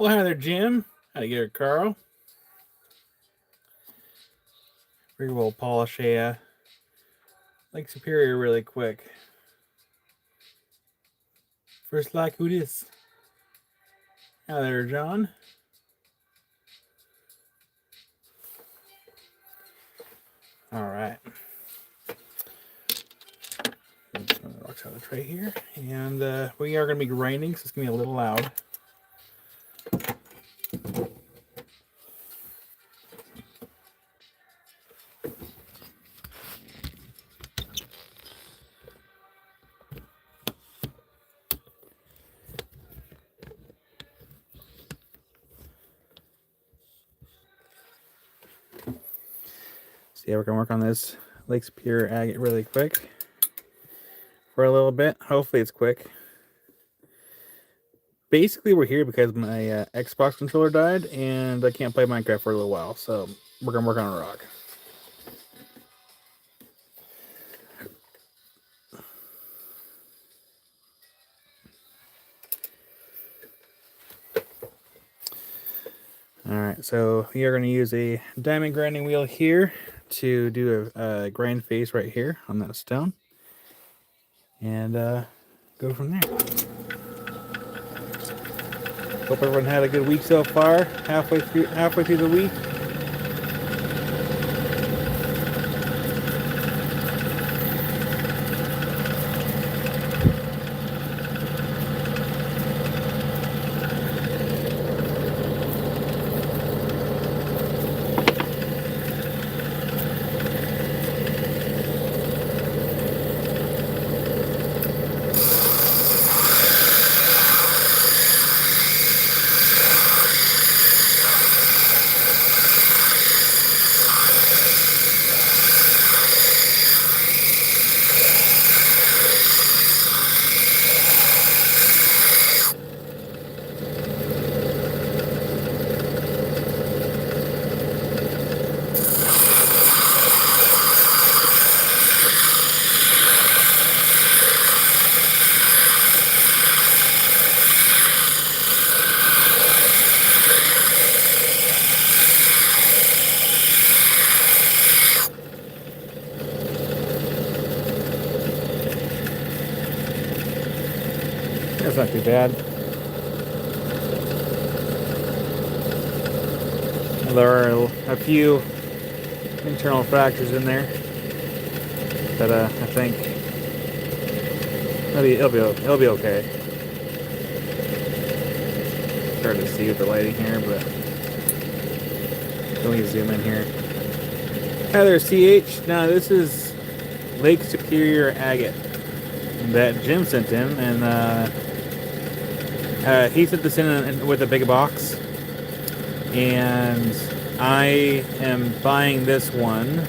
Well, hi there, Jim. How you get Carl? We will polish a Lake Superior really quick. First like who this? Hi there, John. All right. Rocks out of the tray here, and we are going to be grinding, so it's going to be a little loud. So yeah, we're going to work on this Lake Superior agate really quick for a little bit. Hopefully it's quick. Basically, we're here because my Xbox controller died, and I can't play Minecraft for a little while, so we're going to work on a rock. Alright, so we are going to use a diamond grinding wheel here to do a grind face right here on that stone. And go from there. Hope everyone had a good week so far, halfway through the week. That's not too bad. There are a few internal fractures in there, but I think it'll be okay. It's hard to see with the lighting here, but let me zoom in here. Hi there, CH. Now this is Lake Superior agate that Jim sent in, and he sent this in with a big box, and I am buying this one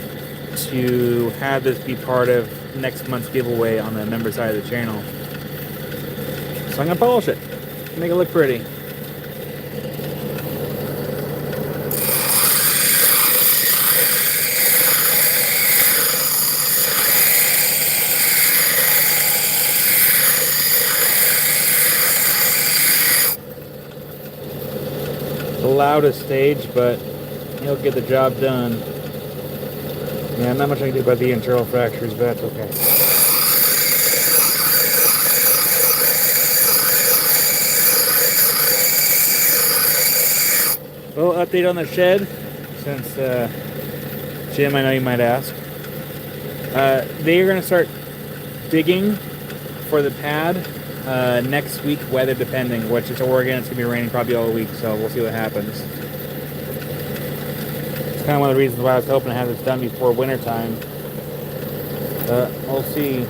to have this be part of next month's giveaway on the member side of the channel. So I'm gonna polish it, make it look pretty. The loudest stage, but he'll get the job done. Yeah, not much I can do about the internal fractures, but that's okay. Well, update on the shed, since Jim, I know you might ask. They are going to start digging for the pad next week, weather depending, which is Oregon. It's going to be raining probably all week, so we'll see what happens. It's kind of one of the reasons why I was hoping to have this done before winter time. We'll see.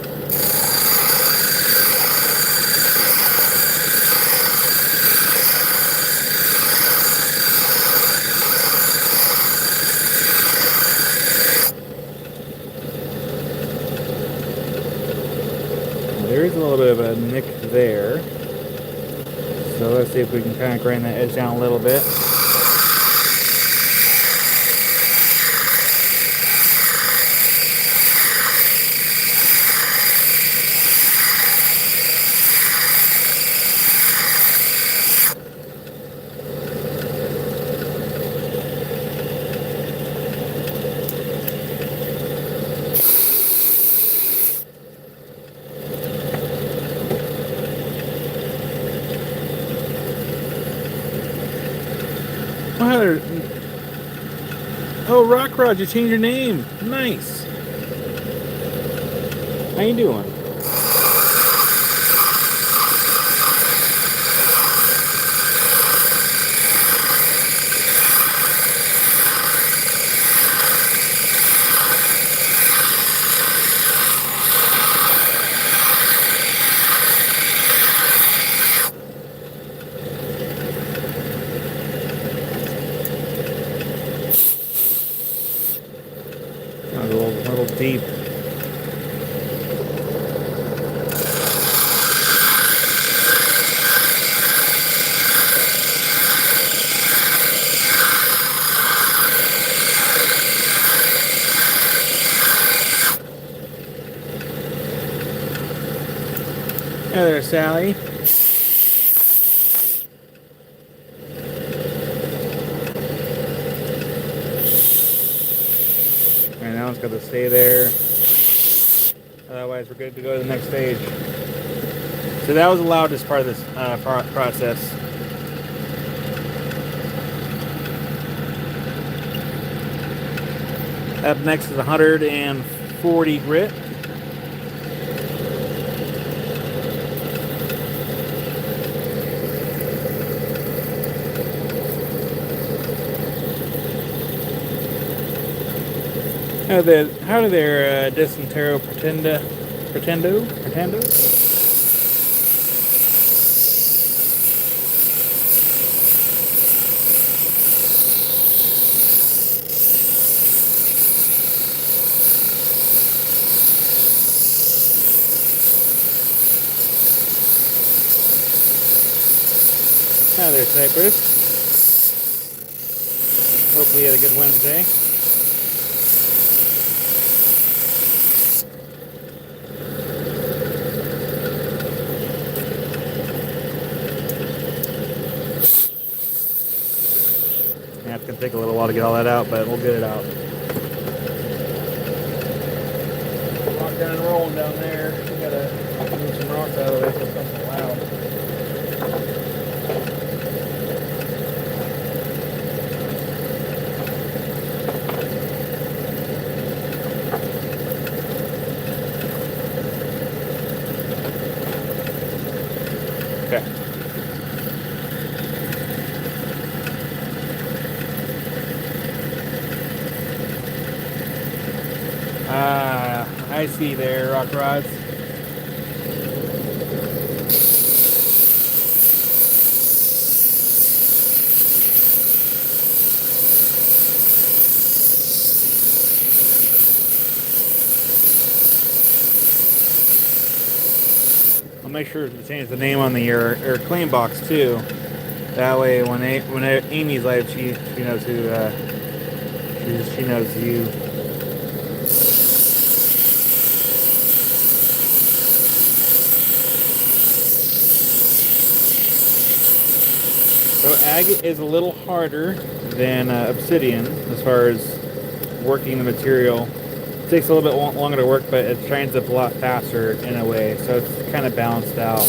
There is a little bit of a nick there. So let's see if we can kind of grind that edge down a little bit. Well, oh, Rock Rod, you changed your name. Nice. How you doing? A little deep. Hey there, Sally. Alright, now it's got to stay there. Otherwise, we're good to go to the next stage. So that was the loudest part of this process. Up next is 140 grit. How do their Distantero Pretendo? Hi there, Cypress. Hopefully you had a good Wednesday. Yeah, it's going to take a little while to get all that out, but we'll get it out. Rock down and rolling down there. We got to move some rocks out of the way so it's not so loud. Okay. I see there, rock rods. I'll make sure to change the name on your claim box too. That way, when Amy's live, she knows who she knows you. So agate is a little harder than obsidian as far as working the material. It takes a little bit longer to work, but it shines up a lot faster in a way, so it's kind of balanced out.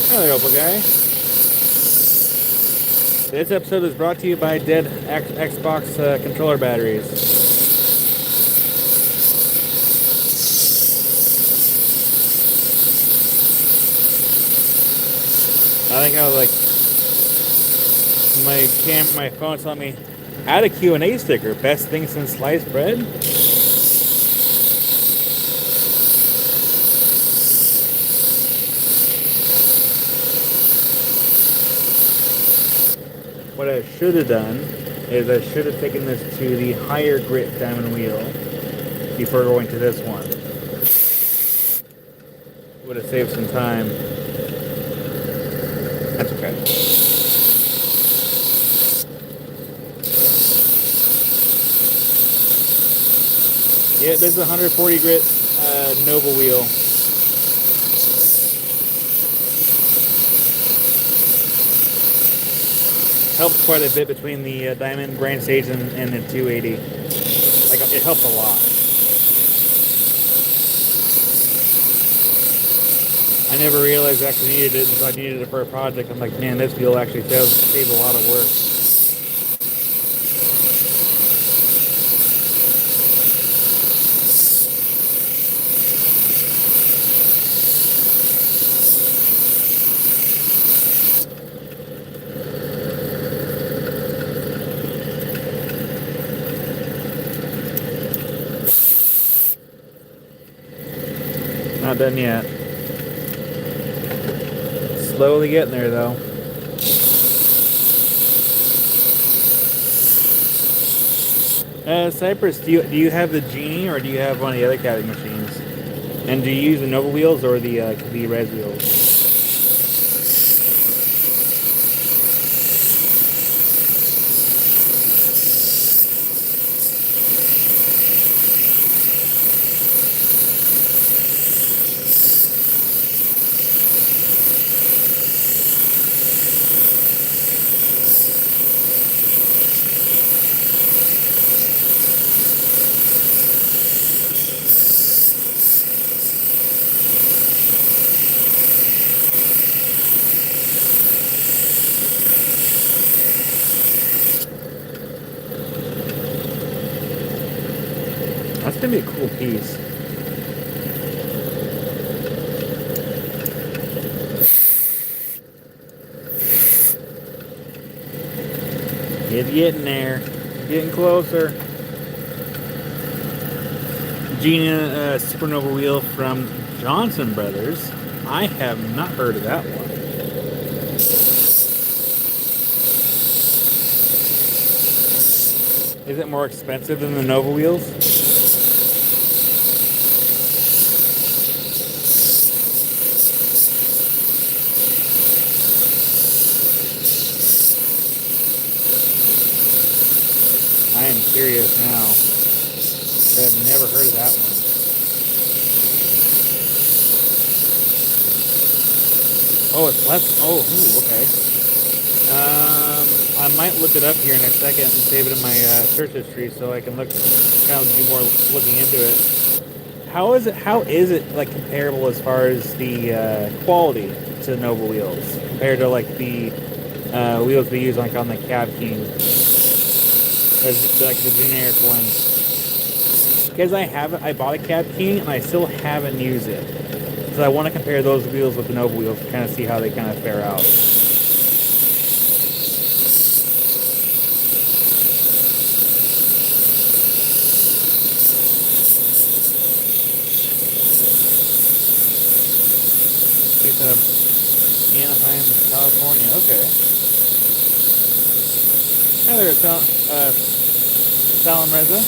Hello, Opal guy. This episode is brought to you by dead Xbox controller batteries. I think I was like, my phone telling me, add a Q&A sticker, best thing since sliced bread. What I should have done is I should have taken this to the higher grit diamond wheel before going to this one. Would have saved some time. That's okay. Yeah, this is a 140 grit Nova wheel. Helps quite a bit between the diamond grind stage and the 280. Like, it helps a lot. I never realized I actually needed it until I needed it for a project. I'm like, man, this wheel actually saves a lot of work. Not done yet. Slowly getting there, though. Cypress, do you have the Genie or do you have one of the other caving machines? And do you use the Nova wheels or the Res wheels? That's gonna be a cool piece. It's getting there. Getting closer. Gina Supernova wheel from Johnson Brothers. I have not heard of that one. Is it more expensive than the Nova wheels? I am curious now. I've never heard of that one. Oh, it's less. Oh, ooh, okay. I might look it up here in a second and save it in my search history so I can kind of do more looking into it. How is it? How is it like comparable as far as the quality to Nova wheels compared to like the wheels we use like on the Cab King, like the generic ones? Because I bought a Cab King and I still haven't used it. So I want to compare those wheels with the Nova wheels to kind of see how they kind of fare out. It's Anaheim, California. Okay. Hi there, Salam Reza.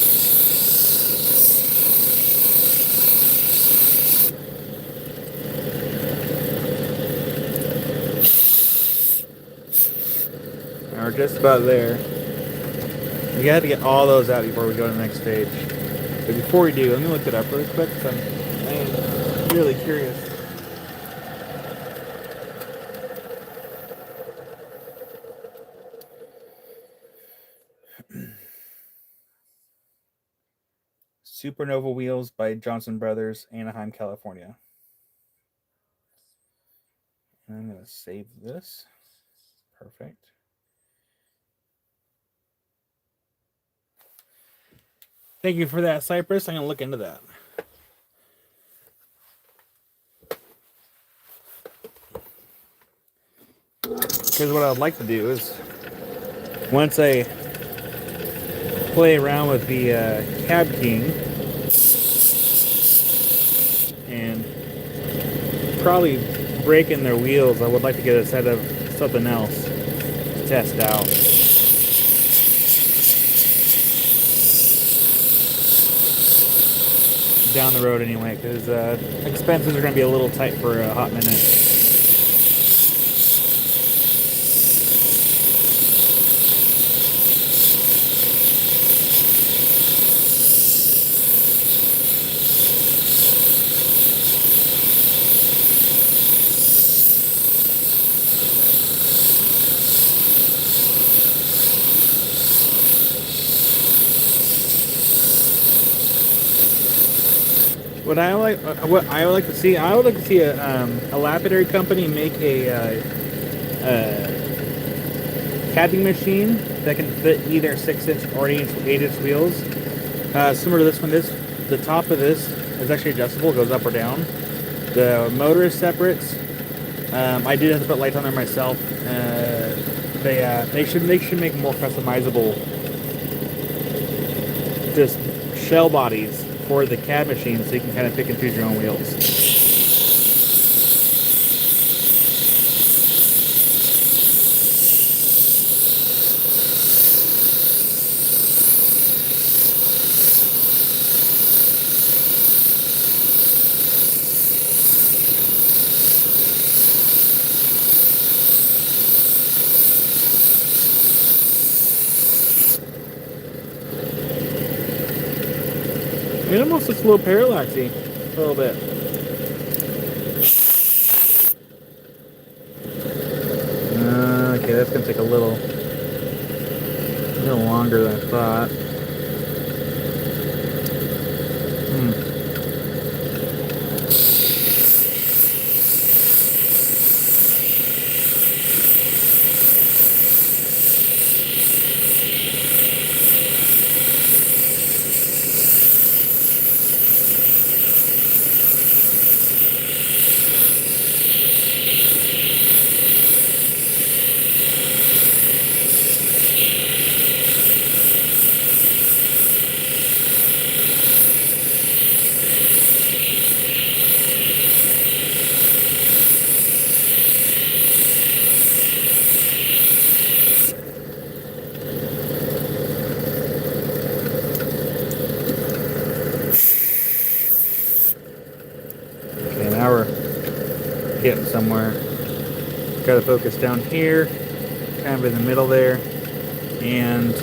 We're just about there. We got to get all those out before we go to the next stage. But before we do, let me look it up really quick because I'm really curious. Supernova wheels by Johnson Brothers, Anaheim, California. And I'm going to save this. Perfect. Thank you for that, Cypress. I'm going to look into that. Because what I would like to do is, once I play around with the Cab King, and probably breaking their wheels, I would like to get a set of something else to test out. Down the road anyway, because expenses are going to be a little tight for a hot minute. what I would like to see, I would like to see a lapidary company make capping machine that can fit either 6-inch or 8-inch wheels. Similar to this one, the top of this is actually adjustable, it goes up or down. The motor is separate. I did have to put lights on there myself. They should make more customizable just shell bodies for the cab machine, so you can kind of pick and choose your own wheels. It almost looks a little parallaxy, a little bit. Okay, that's gonna take a little longer than I thought. Now we're getting somewhere. Got to focus down here, kind of in the middle there, and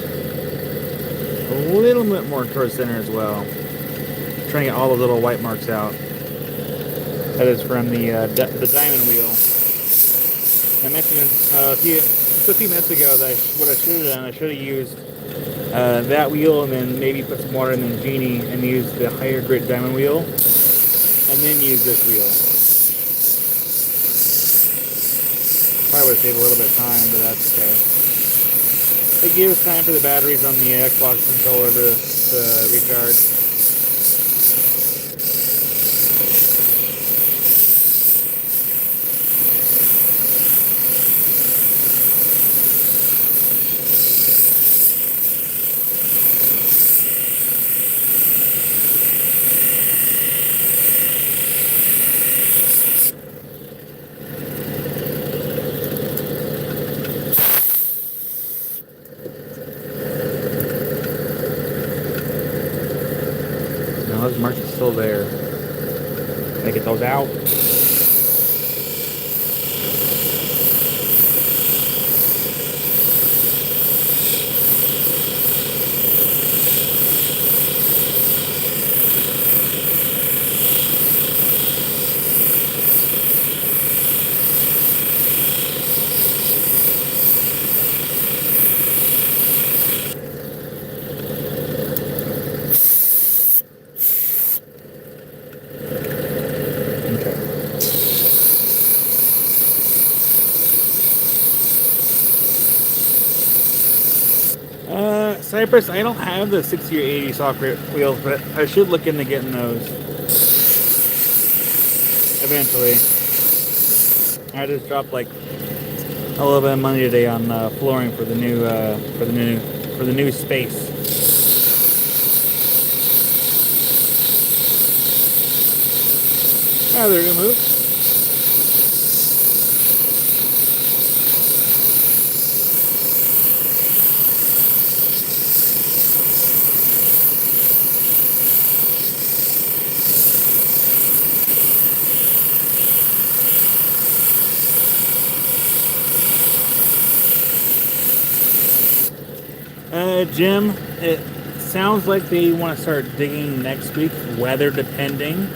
a little bit more towards center as well. Trying to get all the little white marks out. That is from the diamond wheel. I mentioned a few minutes ago that what I should have done, I should have used that wheel and then maybe put some water in the genie and use the higher grit diamond wheel. And then use this wheel. Probably would save a little bit of time, but that's okay. It gives time for the batteries on the Xbox controller to recharge. Those marks are still there. Gotta get those out. Cypress, I don't have the 60 or 80 socket wheels, but I should look into getting those eventually. I just dropped like a little bit of money today on flooring for the new space. Oh, they're gonna move. Jim, it sounds like they want to start digging next week, weather depending.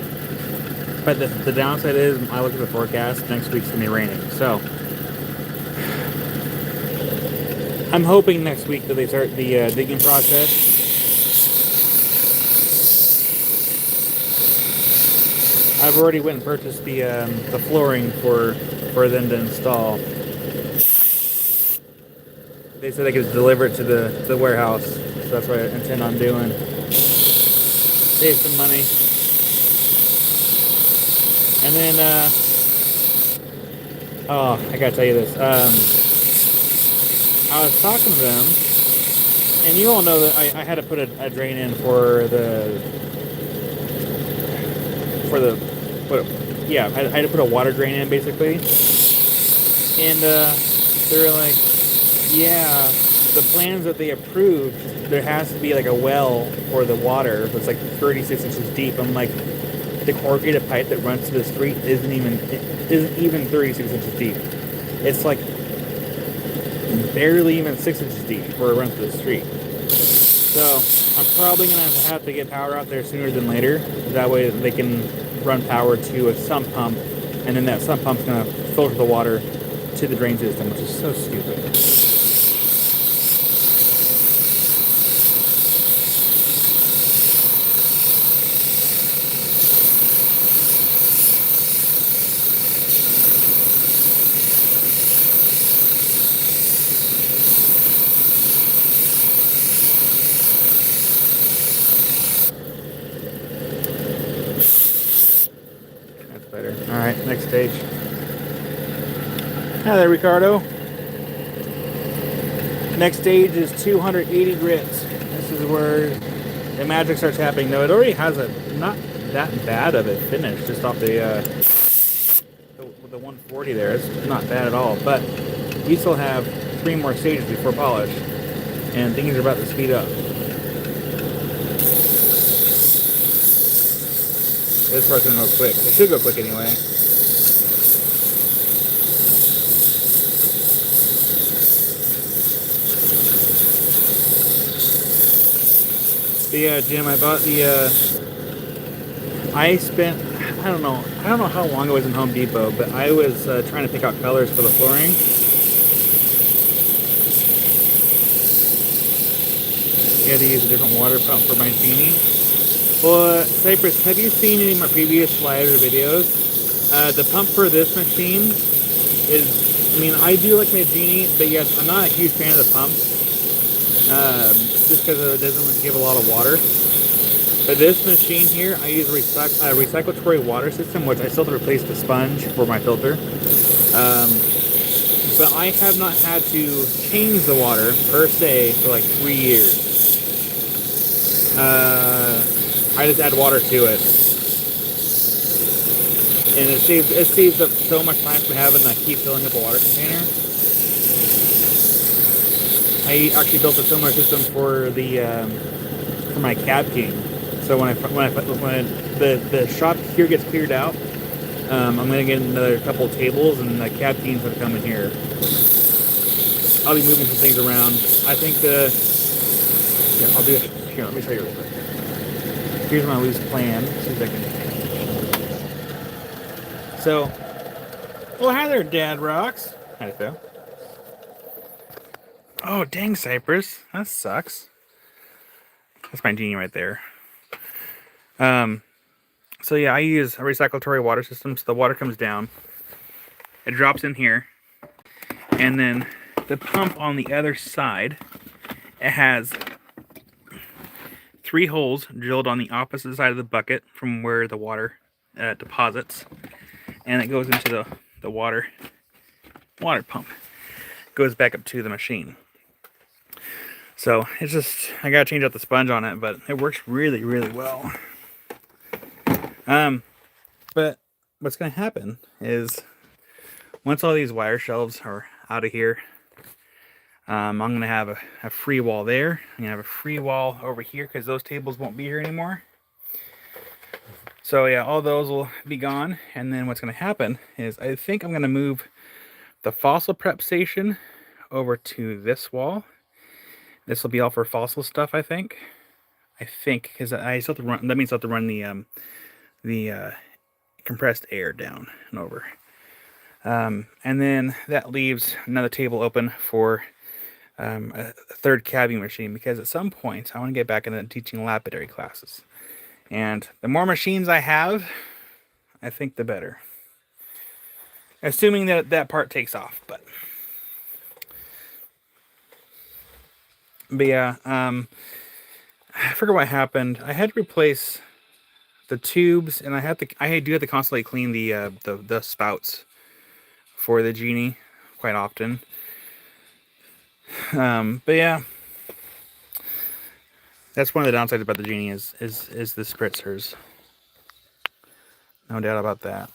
But the downside is, I look at the forecast, next week's going to be raining. So, I'm hoping next week that they start the digging process. I've already went and purchased the flooring for them to install. They said they could deliver it to the warehouse, so that's what I intend on doing. Save some money. And then, oh, I gotta tell you this. I was talking to them, and you all know that I had to put a drain in for what? Yeah, I had to put a water drain in basically, and they were like, yeah, the plans that they approved, there has to be like a well for the water that's like 36 inches deep. I'm like, the corrugated pipe that runs to the street isn't even 36 inches deep. It's like barely even 6 inches deep where it runs to the street. So I'm probably gonna have to get power out there sooner than later. That way they can run power to a sump pump, and then that sump pump's gonna filter the water to the drain system, which is so stupid. That's better. All right, next stage. Hi there, Ricardo. Next stage is 280 grits. This is where the magic starts happening. Though it already has a not that bad of a finish, just off the 140 there. It's not bad at all. But we still have 3 more stages before polish, and things are about to speed up. This part's gonna go quick. It should go quick anyway. Jim, I bought I spent, I don't know how long I was in Home Depot, but I was trying to pick out colors for the flooring. I had to use a different water pump for my genie. Well, Cypress, have you seen any of my previous lives or videos? The pump for this machine is, I mean, I do like my genie, but yes, I'm not a huge fan of the pump. Just because it doesn't give a lot of water. But this machine here, I use a recyclatory water system, which I still have to replace the sponge for my filter. But I have not had to change the water per se for like 3 years. I just add water to it, and it saves up so much time from having to keep filling up a water container. I actually built a similar system for for my Cab King. So when the shop here gets cleared out, I'm gonna get another couple of tables, and the Cab Kings will come in here. I'll be moving some things around. I think I'll do it here. Let me show you real quick. Here's my loose plan. See if I can. So, well, hi there, Dad Rocks. Hi there. Oh, dang, Cypress. That sucks. That's my genie right there. So yeah, I use a recyclatory water system. So the water comes down, it drops in here, and then the pump on the other side, it has 3 holes drilled on the opposite side of the bucket from where the water deposits, and it goes into the water pump. It goes back up to the machine. So it's just, I gotta change out the sponge on it, but it works really, really well. But what's gonna happen is once all these wire shelves are out of here, I'm gonna have a free wall there. I'm gonna have a free wall over here because those tables won't be here anymore. So yeah, all those will be gone. And then what's gonna happen is I think I'm gonna move the fossil prep station over to this wall. This will be all for fossil stuff, I think. Because I still have to run. That means I have to run the compressed air down and over. And then that leaves another table open for a third cabbing machine, because at some point I want to get back into teaching lapidary classes. And the more machines I have, I think the better. Assuming that that part takes off, but yeah, I forget what happened. I had to replace the tubes, and I do have to constantly clean the spouts for the Genie quite often. But yeah, that's one of the downsides about the Genie is the spritzers. No doubt about that.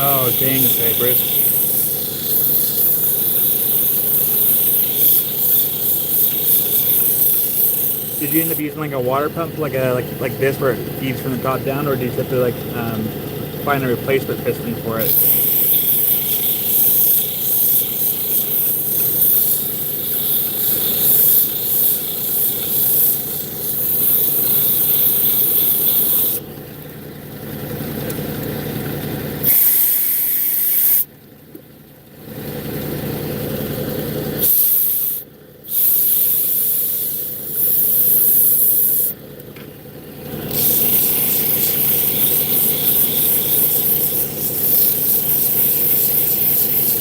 Oh, dang, Cypress. Did you end up using like a water pump, like this, where it feeds from the top down, or did you have to like find a replacement piston for it?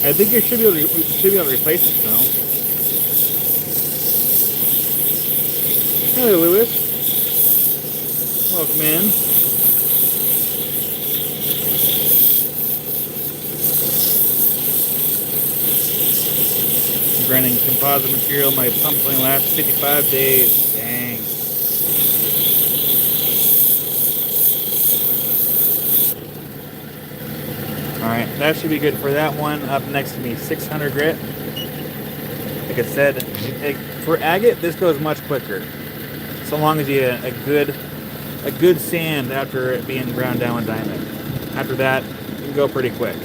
I think you should be able to replace it now. Hello, Lewis. Welcome in. Grinding composite material. My pump's only lasts 55 days. Dang. Alright, that should be good for that one. Up next to me, 600 grit. Like I said, for agate, this goes much quicker. So long as you get a good sand after it being ground down with diamond. After that, you can go pretty quick.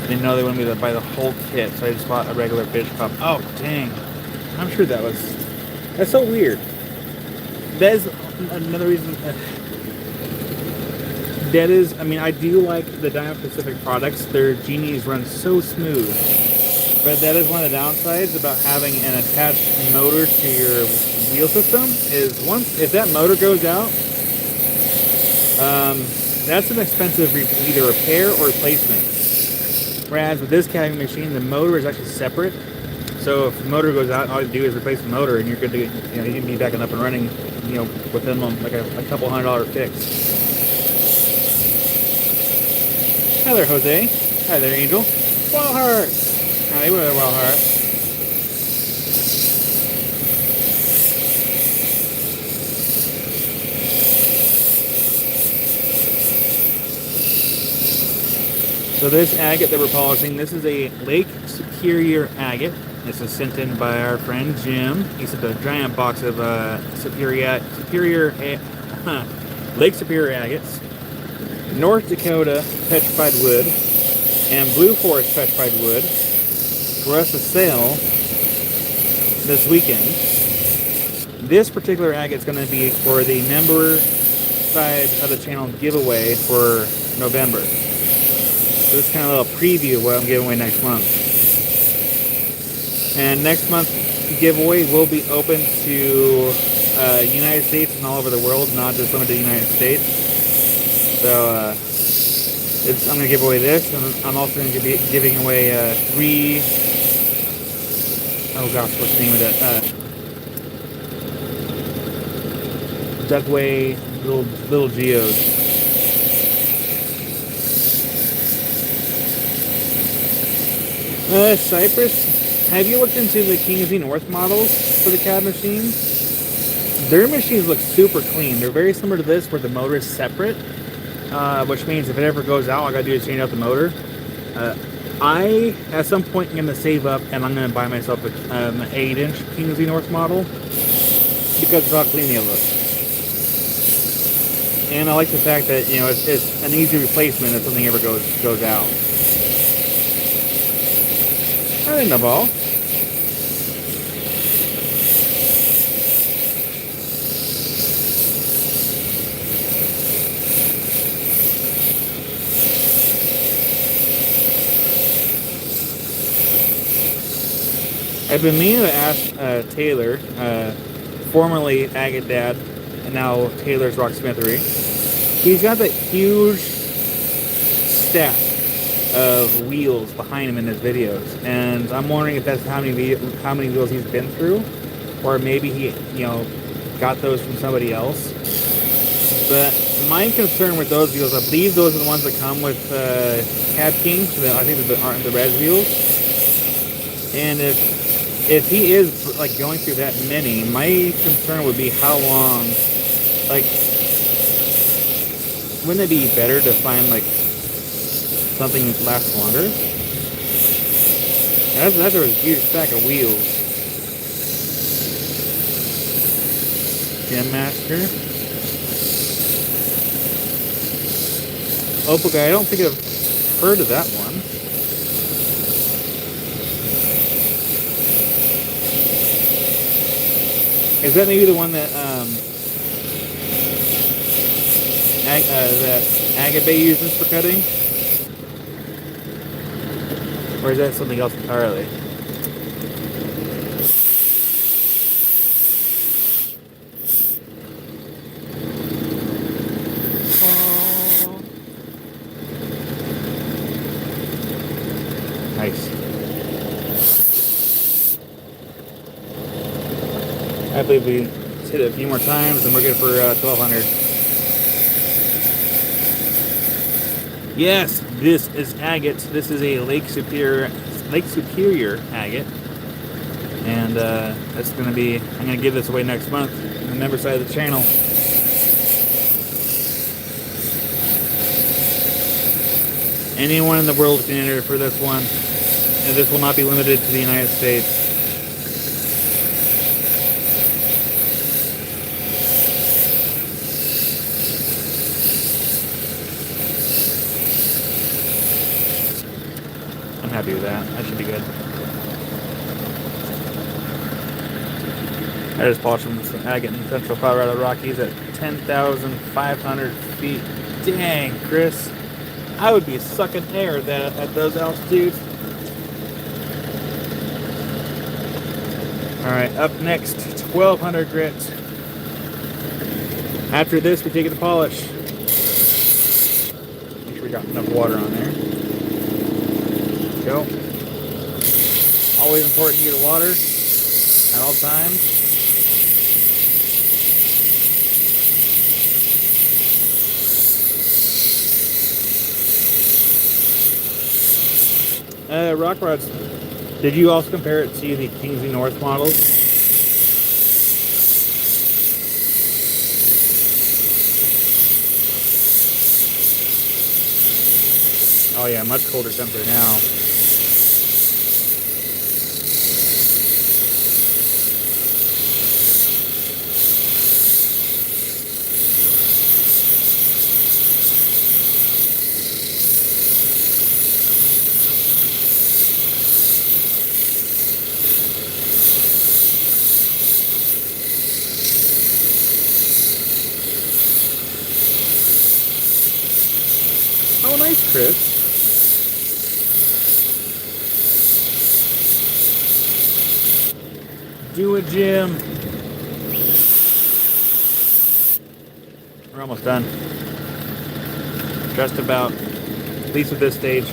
Didn't know they wanted me to buy the whole kit, so I just bought a regular fish pump. Oh, dang. I'm sure that's so weird. That is another reason. That is, I mean, I do like the Diamond Pacific products. Their Genies run so smooth. But that is one of the downsides about having an attached motor to your wheel system, is if that motor goes out, that's an expensive either repair or replacement. Whereas with this cabbing machine, the motor is actually separate. So if the motor goes out, all you do is replace the motor, and you're good to you can be back up and running, within like a couple $100 fix. Hi there, Jose. Hi there, Angel. Wildheart. Hi there, Wildheart. So this agate that we're polishing, this is a Lake Superior agate. This is sent in by our friend Jim. He sent a giant box of Lake Superior agates. North Dakota petrified wood and Blue Forest petrified wood for us to sell this weekend. This particular agate is going to be for the member side of the channel giveaway for November. So this is kind of a little preview of what I'm giving away next month. And next month's giveaway will be open to United States and all over the world, not just limited to the United States. So I'm going to give away this, and I'm also going to be giving away 3, oh gosh, what's the name of that? Duckway little geodes. Cypress, have you looked into the Kingsley North models for the cab machines? Their machines look super clean. They're very similar to this, where the motor is separate. Which means if it ever goes out, all I gotta do is change out the motor. I, at some point, am gonna save up and I'm gonna buy myself an 8-inch Kingsley North model because of how clean they look. And I like the fact that it's an easy replacement if something ever goes out. I think the ball. I've been meaning to ask Taylor, formerly Agate Dad, and now Taylor's Rocksmithery. He's got that huge stack of wheels behind him in his videos, and I'm wondering if that's how many wheels he's been through, or maybe he, got those from somebody else. But my concern with those wheels, I believe those are the ones that come with Cab King. I think aren't the red wheels. And if he is like going through that many, my concern would be how long. Like, wouldn't it be better to find like something that lasts longer? That's a huge stack of wheels. Gem Master. Oh, okay, I don't think I've heard of that one. Is that maybe the one that that Agate uses for cutting? Or is that something else entirely? Nice. I believe we hit it a few more times and we're good for 1200. Yes, this is agate. This is a Lake Superior agate. And that's going to be, I'm going to give this away next month on the member side of the channel. Anyone in the world can enter for this one. And this will not be limited to the United States. I'm happy with that. That should be good. I just polished some agate in Central Colorado Rockies at 10,500 feet. Dang, Chris. I would be sucking air at those altitudes. Alright, up next, 1200 grit. After this, we take it to polish. Make sure we got enough water on there. Go. Always important to use water at all times. Rock rods. Did you also compare it to the Kingsley North models? Oh yeah, much colder temperature now. Oh, nice, Chris. Do it, Jim. We're almost done. Just about. At least with this stage.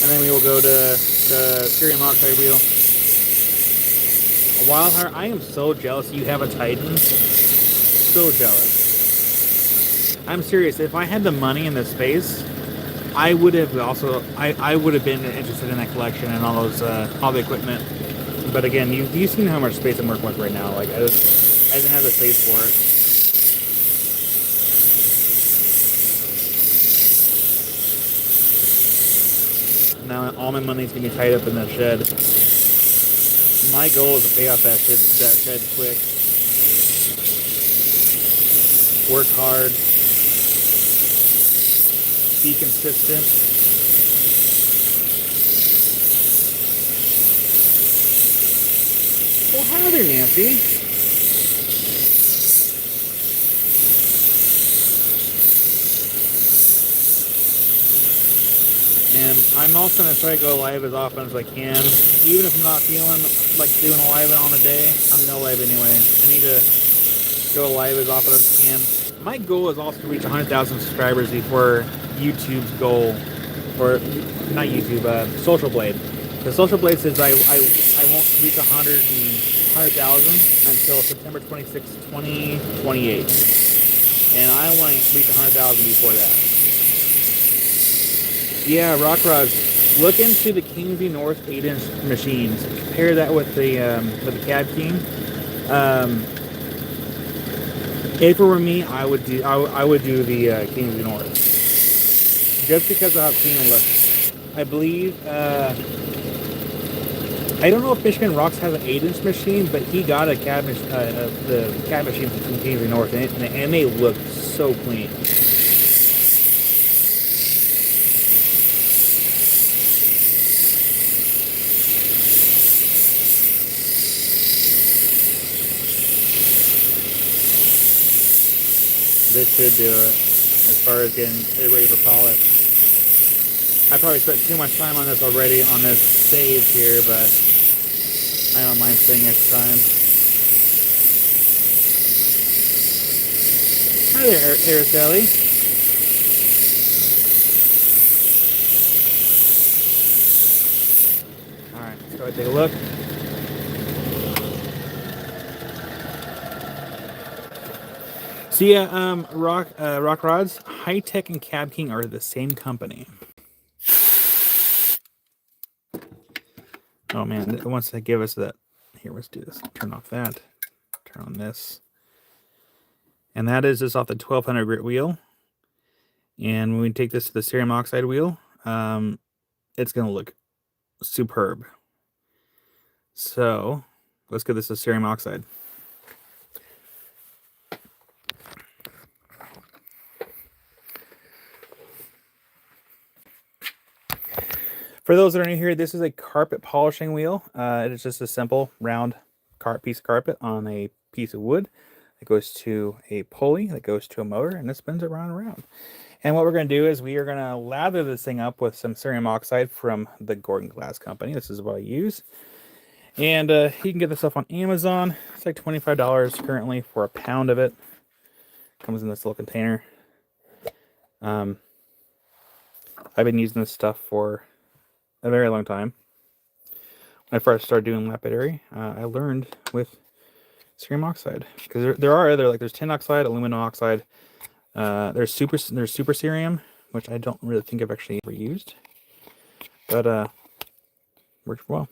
And then we will go to the cerium oxide wheel. A wild heart. I am so jealous you have a Titan. So jealous. I'm serious. If I had the money and the space, I would have also. I would have been interested in that collection and all those all the equipment. But again, you've seen how much space I'm working with right now. Like I didn't have the space for it. Now all my money's gonna be tied up in that shed. My goal is to pay off that shed quick. Work hard. Be consistent. Well, hi there, Nancy. And I'm also going to try to go live as often as I can. Even if I'm not feeling like doing a live on a day, I'm going to live anyway. I need to go live as often as I can. My goal is also to reach 100,000 subscribers before YouTube's goal, or not YouTube, Social Blade. The Social Blade says I won't reach 100,000 until September 26, 2028. And I want to reach 100,000 before that. Yeah, Rock Rods. Look into the Kingsley North 8-inch machines. Compare that with the Cab King. If it were me, I would do the Kingsley North, just because of how clean it looks. I believe I don't know if Michigan Rocks has an 8-inch machine, but he got the cab machine from Kingsley North, and they look so clean. This should do it as far as getting it ready for polish. I probably spent too much time on this already on this save here, but I don't mind spending extra time. Hi there, Araceli. Alright, let's go take a look. So yeah, Rock Rods, High Tech and Cab King are the same company. Oh man, it wants to give us that. Here, let's do this. Turn off that. Turn on this. And that is just off the 1200 grit wheel. And when we take this to the cerium oxide wheel, it's going to look superb. So let's get this to cerium oxide. For those that are new here, this is a carpet polishing wheel. It is just a simple round piece of carpet on a piece of wood that goes to a pulley that goes to a motor, and it spins it round and round. And what we're going to do is we are going to lather this thing up with some cerium oxide from the Gordon Glass Company. This is what I use. And you can get this stuff on Amazon. It's like $25 currently for a pound of it. Comes in this little container. I've been using this stuff for a very long time. When I first started doing lapidary, I learned with cerium oxide, because there are other, like there's tin oxide, aluminum oxide. There's super cerium, which I don't really think I've actually ever used, but works well.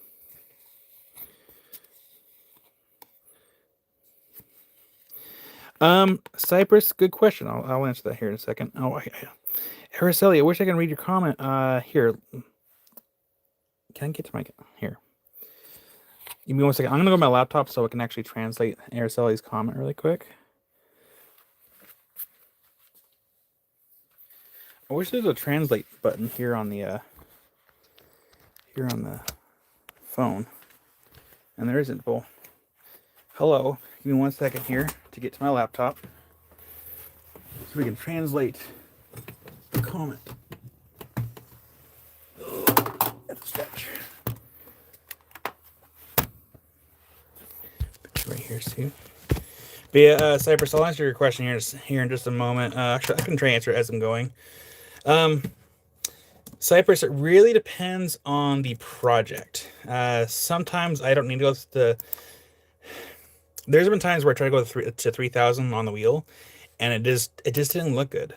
Cypress, good question. I'll answer that here in a second. Oh, Araceli, I wish I could read your comment. Here. Can I get to my here? Give me 1 second. I'm gonna go to my laptop so I can actually translate Araceli's comment really quick. I wish there's a translate button here on the phone, and there isn't. Well, hello. Give me 1 second here to get to my laptop so we can translate the comment. That's a stretch. Put you right here, Sue. But yeah, Cypress, I'll answer your question here in just a moment. Actually, I can try to answer it as I'm going. Cypress, it really depends on the project. Sometimes I don't need to go to the... There's been times where I try to go to 3,000 on the wheel, and it just didn't look good.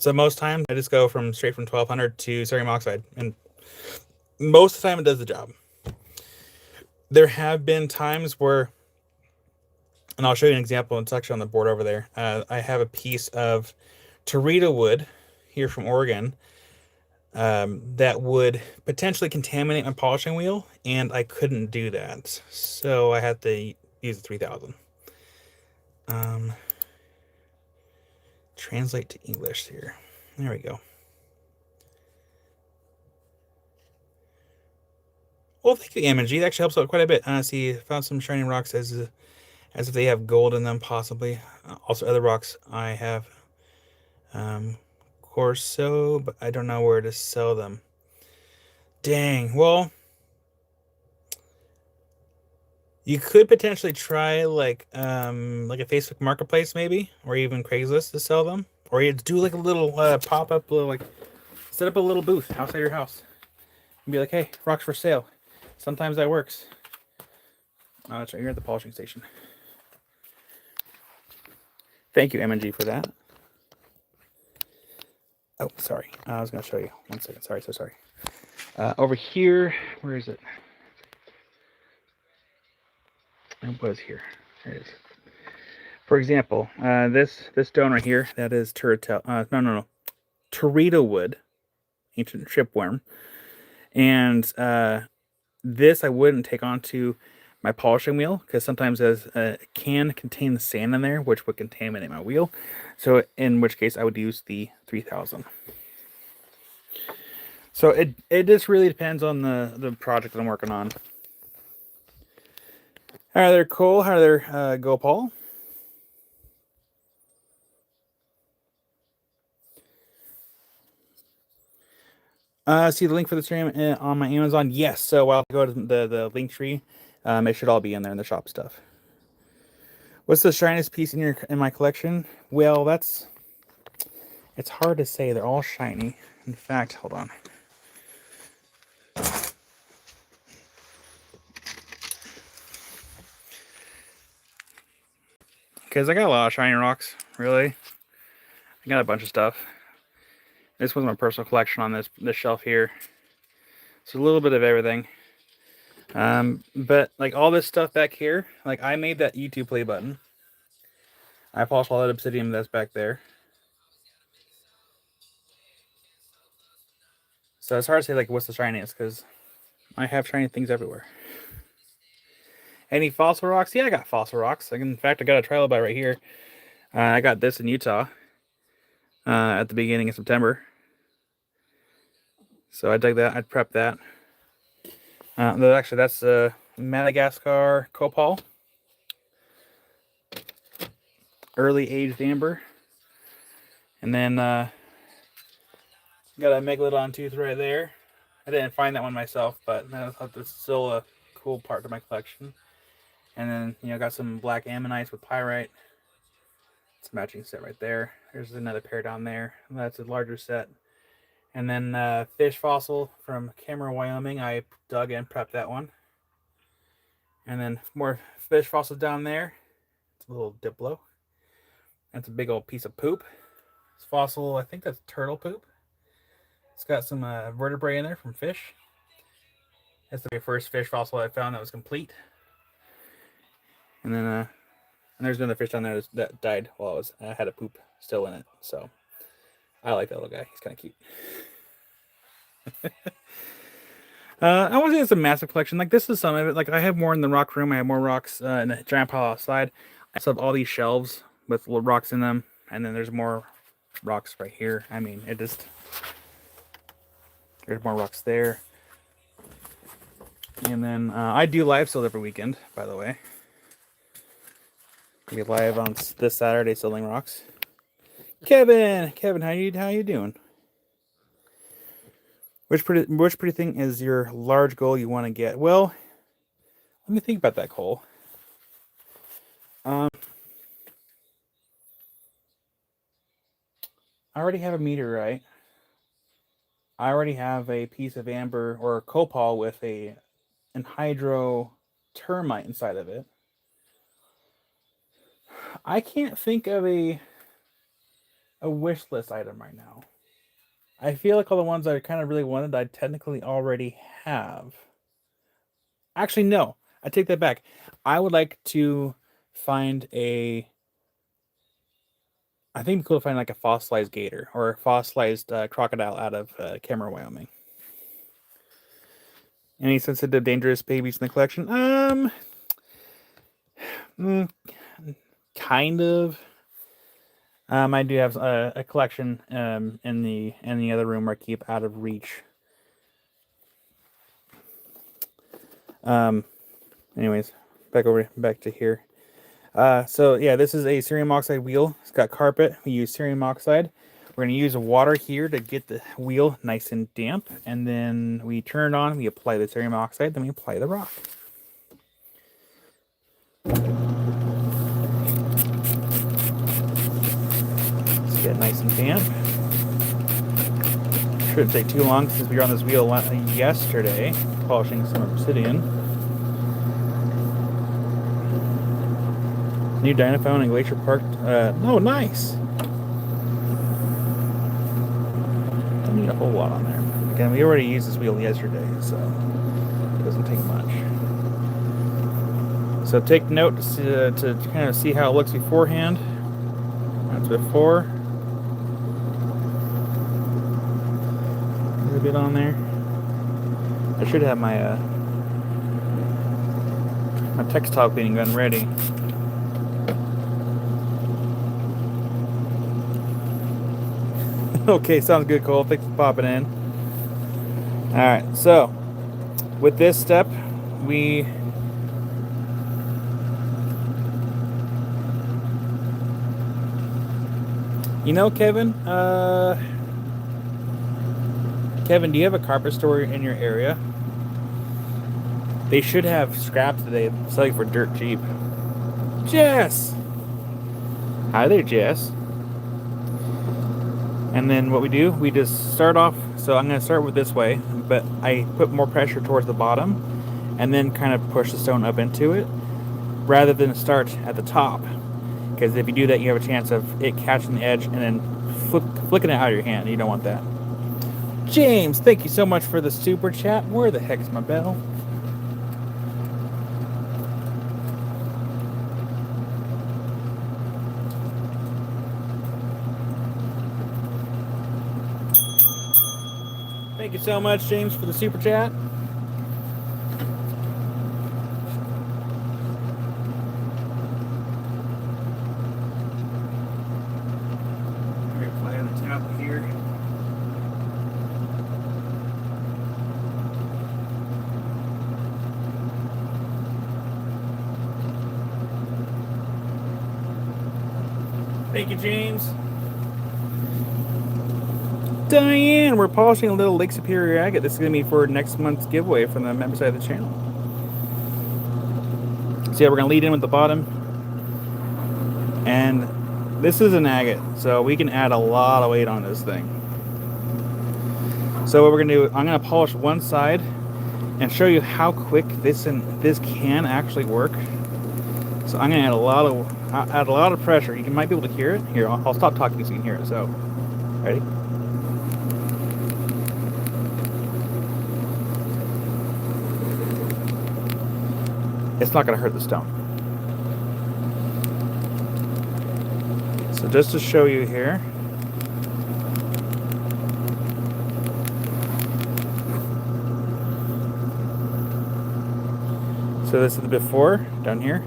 So most times I just go straight from 1200 to cerium oxide, and most of the time it does the job. There have been times where, and I'll show you an example. It's actually on the board over there. I have a piece of Terita wood here from Oregon that would potentially contaminate my polishing wheel, and I couldn't do that, so I had to use the 3000. Translate to English here. There we go. Well, thank you, MG. That actually helps out quite a bit. See, found some shiny rocks as if they have gold in them, possibly. Also, other rocks I have Corso, but I don't know where to sell them. Dang. Well, you could potentially try like a Facebook Marketplace maybe, or even Craigslist to sell them, or you do like a little pop up, little like set up a little booth outside your house and be like, "Hey, rocks for sale." Sometimes that works. Oh, that's right. You're at the polishing station. Thank you, MNG, for that. Oh, sorry. I was going to show you. 1 second. Sorry, so sorry. Over here, where is it? It was here. There it is. For example, this stone right here, that is no, Torito wood, ancient shipworm, and this I wouldn't take onto my polishing wheel because sometimes it can contain sand in there, which would contaminate my wheel. So in which case I would use the 3000. So it just really depends on the project that I'm working on. Hi there, Cole. Hi there, Go Paul. See the link for the stream on my Amazon? Yes. So while I go to the link tree, it should all be in there in the shop stuff. What's the shiniest piece in my collection? Well, it's hard to say. They're all shiny. In fact, hold on. Because I got a lot of shiny rocks, really. I got a bunch of stuff. This was my personal collection on this shelf here. So a little bit of everything. But like all this stuff back here, like I made that YouTube play button. I polished all that obsidian that's back there. So it's hard to say like what's the shiniest because I have shiny things everywhere. Any fossil rocks? Yeah, I got fossil rocks. Like in fact, I got a trilobite right here. I got this in Utah at the beginning of September. So I dug that. I prepped that. Actually, that's Madagascar copal, early aged amber, and then got a megalodon tooth right there. I didn't find that one myself, but that's still a cool part of my collection. And then got some black ammonites with pyrite. It's a matching set right there. There's another pair down there. That's a larger set. And then fish fossil from Cameron, Wyoming. I dug and prepped that one. And then more fish fossils down there. It's a little diplo. That's a big old piece of poop. It's fossil, I think that's turtle poop. It's got some vertebrae in there from fish. That's the very first fish fossil I found that was complete. And then and there's another fish down there that died while I had a poop still in it. So I like that little guy. He's kind of cute. I wouldn't say it's a massive collection. Like this is some of it. Like I have more in the rock room. I have more rocks in a giant pile outside. I still have all these shelves with little rocks in them, and then there's more rocks right here. I mean, there's more rocks there. And then I do live sell every weekend, by the way. We live on this Saturday selling rocks. Kevin, how you doing? Which pretty thing is your large goal you want to get? Well, let me think about that, Cole. I already have a meteorite. I already have a piece of amber or copal with an anhydro termite inside of it. I can't think of a wish list item right now. I feel like all the ones I kind of really wanted, I technically already have. Actually, no. I take that back. I would like to find I think it'd be cool to find like a fossilized gator or a fossilized crocodile out of Cameron, Wyoming. Any sensitive, dangerous babies in the collection? Kind of. I do have a collection in the other room where I keep out of reach. Anyways, back to here. So yeah, this is a cerium oxide wheel. It's got carpet. We use cerium oxide. We're going to use water here to get the wheel nice and damp, and then we turn it on, we apply the cerium oxide, then we apply the rock. Let's get nice and damp. Shouldn't take too long since we were on this wheel yesterday, polishing some obsidian. New Dynaphone and Glacier Park. Oh, nice! Don't need a whole lot on there. Again, we already used this wheel yesterday, so it doesn't take much. So take note to kind of see how it looks beforehand. That's before. A bit on there. I should have my my textile cleaning gun ready. Okay, sounds good, Cole. Thanks for popping in. Alright, so with this step, you know, Kevin, Kevin, do you have a carpet store in your area? They should have scraps that they sell you for dirt cheap. Jess! Hi there, Jess. And then what we do, we just start off, so I'm going to start with this way, but I put more pressure towards the bottom and then kind of push the stone up into it rather than start at the top. Because if you do that, you have a chance of it catching the edge and then flicking it out of your hand. You don't want that. James, thank you so much for the super chat. Where the heck's my bell? Thank you so much, James, for the super chat. We're gonna play on the top here. Thank you, James. Diane, we're polishing a little Lake Superior agate. This is going to be for next month's giveaway from the member side of the channel. So yeah, we're going to lead in with the bottom. And this is an agate, so we can add a lot of weight on this thing. So what we're going to do, I'm going to polish one side and show you how quick this can actually work. So I'm going to add a lot of pressure. You might be able to hear it. Here, I'll stop talking so you can hear it. So, ready? It's not going to hurt the stone. So just to show you here. So this is the before down here,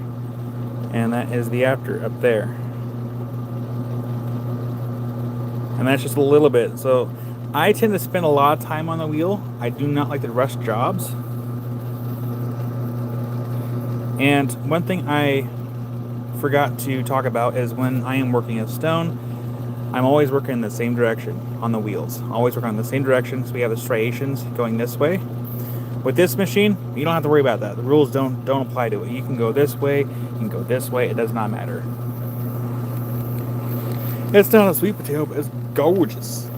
and that is the after up there. And that's just a little bit. So I tend to spend a lot of time on the wheel. I do not like to rush jobs. And one thing I forgot to talk about is when I am working a stone, I'm always working in the same direction on the wheels. Always working in the same direction, so we have the striations going this way. With this machine, you don't have to worry about that. The rules don't apply to it. You can go this way, you can go this way, it does not matter. It's not a sweet potato, but it's gorgeous.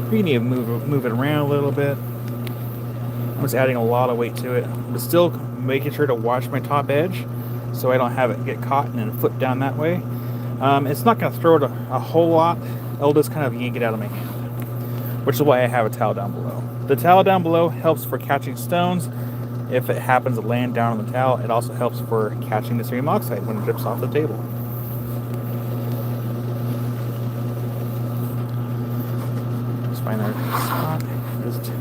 We need to move it around a little bit. I'm just adding a lot of weight to it, but still making sure to watch my top edge so I don't have it get caught and then flip down that way. It's not going to throw it a whole lot. It'll just kind of yank it out of my hand, which is why I have a towel down below. The towel down below helps for catching stones. If it happens to land down on the towel, it also helps for catching the cerium oxide when it drips off the table. Just find our spot. Just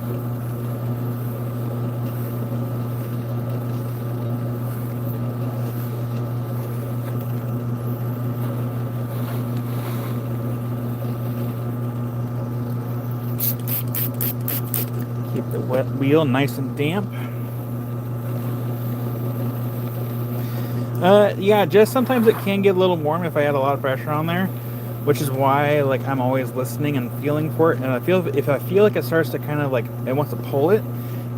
keep the wet wheel nice and damp. Yeah, just sometimes it can get a little warm if I add a lot of pressure on there, which is why like I'm always listening and feeling for it. And I feel if I feel like it starts to kind of like it wants to pull it,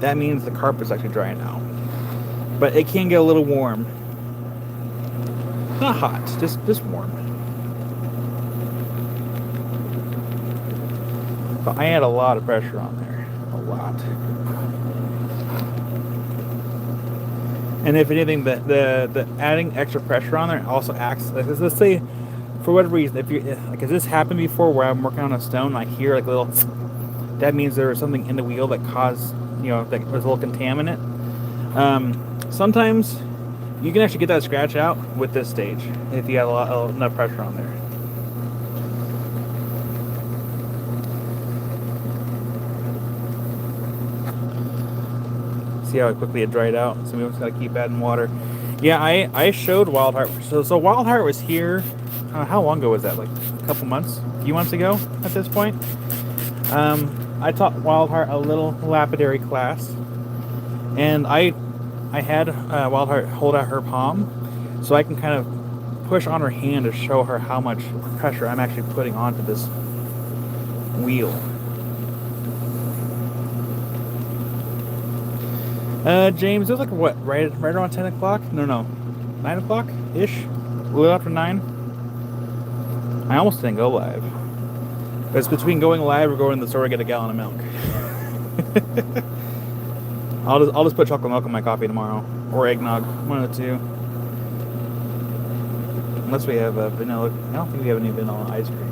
that means the carpet's actually drying out. But it can get a little warm. Not hot, just warm. But I add a lot of pressure on there, a lot. And if anything, the adding extra pressure on there also acts. Like, let's say, for whatever reason, if you like, has this happened before where I'm working on a stone, and I hear like a little, that means there was something in the wheel that caused, that was a little contaminant. Sometimes you can actually get that scratch out with this stage if you have enough pressure on there. See how quickly it dried out. So we just gotta keep adding water. Yeah, I showed Wildheart. So Wildheart was here. How long ago was that? Like a couple months, a few months ago at this point. I taught Wildheart a little lapidary class, and I had Wildheart hold out her palm, so I can kind of push on her hand to show her how much pressure I'm actually putting onto this wheel. James, it was like what, right around 10 o'clock? No, 9 o'clock ish, a little after 9. I almost didn't go live. It's between going live or going to the store to get a gallon of milk. I'll just put chocolate milk in my coffee tomorrow, or eggnog, one of the two. Unless we have vanilla. I don't think we have any vanilla ice cream.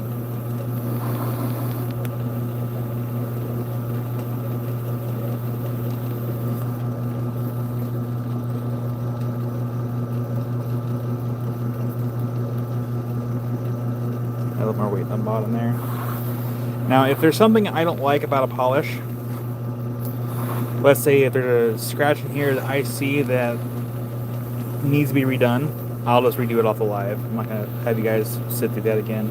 A little more weight on the bottom there. Now, if there's something I don't like about a polish, let's say if there's a scratch in here that I see that needs to be redone, I'll just redo it off the live. I'm not going to have you guys sit through that again.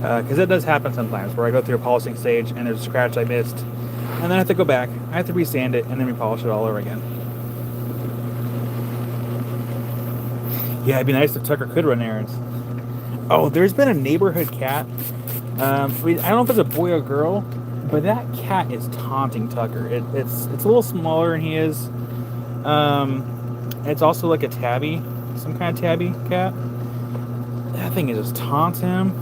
Because it does happen sometimes where I go through a polishing stage and there's a scratch I missed, and then I have to go back, I have to resand it, and then repolish it all over again. Yeah, it'd be nice if Tucker could run errands. Oh, there's been a neighborhood cat. I don't know if it's a boy or girl, but that cat is taunting Tucker. It's a little smaller than he is. It's also like a tabby, some kind of tabby cat. That thing is just taunts him.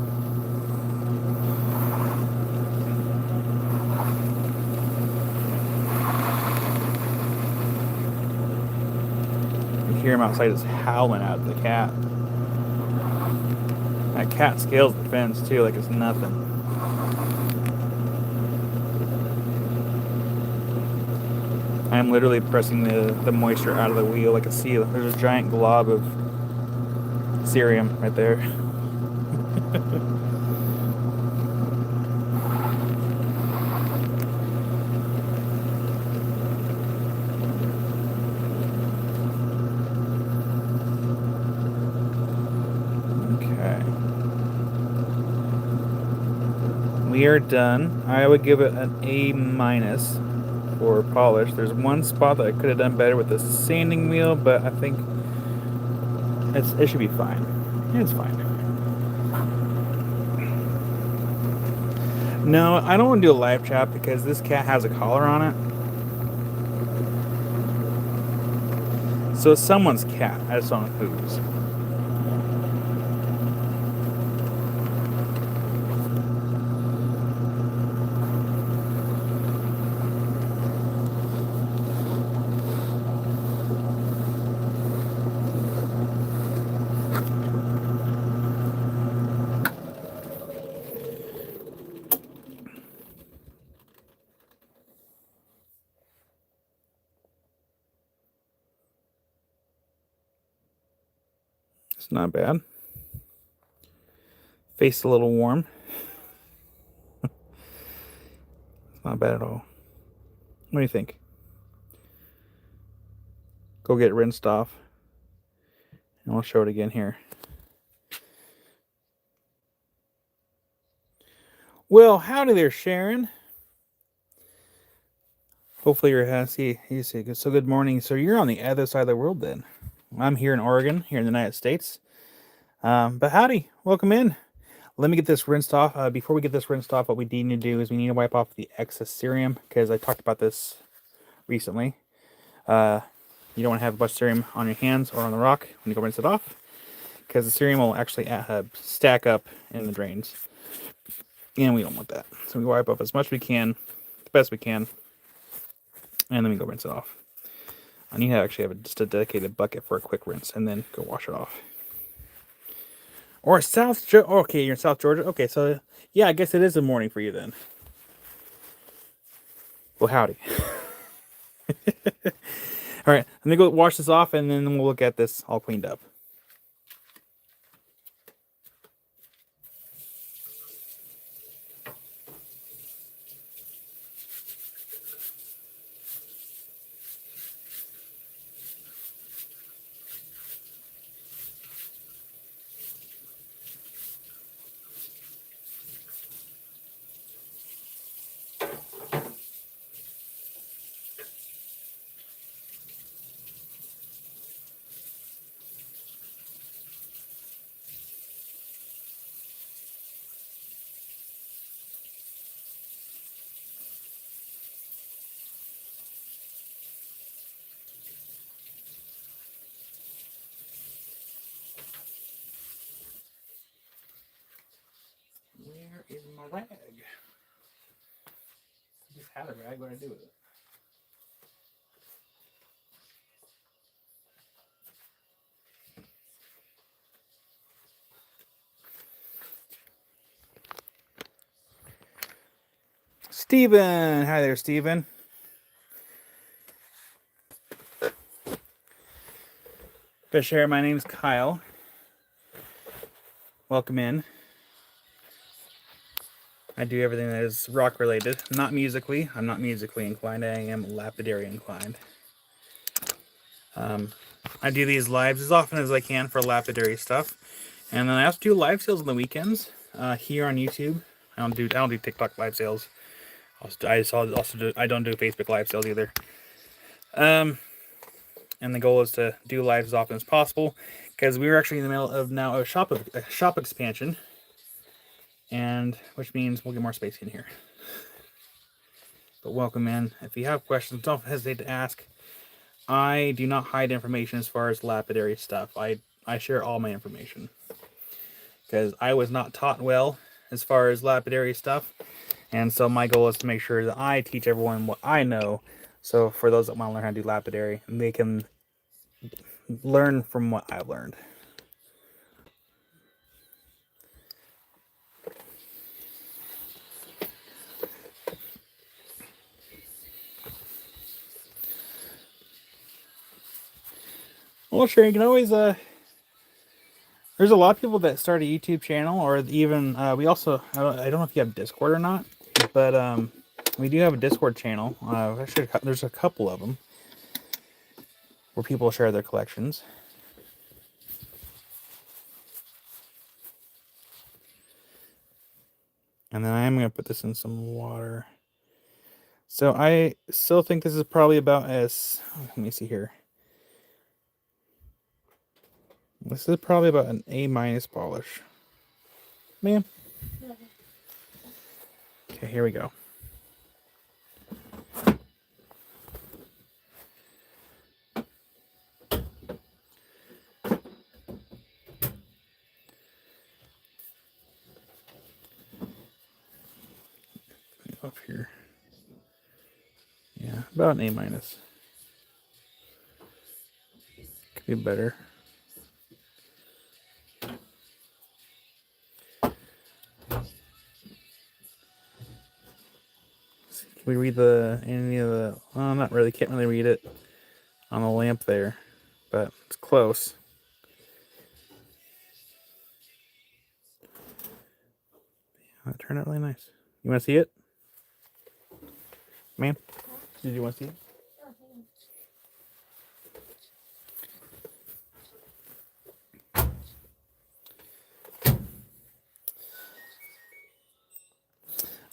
You hear him outside just howling at the cat. That cat scales the fence too like it's nothing. I'm literally pressing the moisture out of the wheel like a seal. There's a giant glob of cerium right there. Okay. We are done. I would give it an A- for polish. There's one spot that I could have done better with the sanding wheel, but I think it should be fine. It's fine. No, I don't want to do a live chat because this cat has a collar on it. So it's someone's cat. I just don't know whose. It's not bad. Face a little warm. It's not bad at all. What do you think? Go get it rinsed off. And I'll show it again here. Well, howdy there, Sharon. Hopefully you're happy. So good morning. So you're on the other side of the world then. I'm here in Oregon, here in the United States. But howdy, welcome in. Let me get this rinsed off. Before we get this rinsed off, what we need to do is we need to wipe off the excess cerium, because I talked about this recently. You don't want to have a bunch of cerium on your hands or on the rock when you go rinse it off, because the cerium will actually stack up in the drains, and we don't want that. So we wipe off as much as we can, the best we can, and then we go rinse it off. I need to actually have just a dedicated bucket for a quick rinse, and then go wash it off. Or South Georgia. Okay, you're in South Georgia. Okay, so yeah, I guess it is a morning for you then. Well, howdy. All right, let me go wash this off, and then we'll look at this all cleaned up. Where is my rag? I just had a rag. What do I do with it? Steven! Hi there, Steven. Fish Hair, my name's Kyle. Welcome in. I do everything that is rock related. Not musically. I'm not musically inclined. I am lapidary inclined. I do these lives as often as I can for lapidary stuff, and then I also do live sales on the weekends here on YouTube. I don't do TikTok live sales. I don't do Facebook live sales either. And the goal is to do lives as often as possible, because we're actually in the middle of now a shop expansion, and which means we'll get more space in here. But welcome in. If you have questions, don't hesitate to ask. I do not hide information as far as lapidary stuff. I share all my information, because I was not taught well as far as lapidary stuff, and so my goal is to make sure that I teach everyone what I know. So for those that want to learn how to do lapidary, they can learn from what I've learned. Well, sure, you can always there's a lot of people that start a YouTube channel, or even we also, I don't know if you have Discord or not, but we do have a Discord channel. Actually, there's a couple of them where people share their collections. And then I am going to put this in some water. So I still think this is probably about as, let me see here. This is probably about an A- polish. Ma'am? Okay, here we go. Up here. Yeah, about an A-. Could be better. Can we read any of the? Well, not really. Can't really read it on the lamp there, but it's close. Yeah, that turned out really nice. You want to see it, ma'am? Did you want to see it?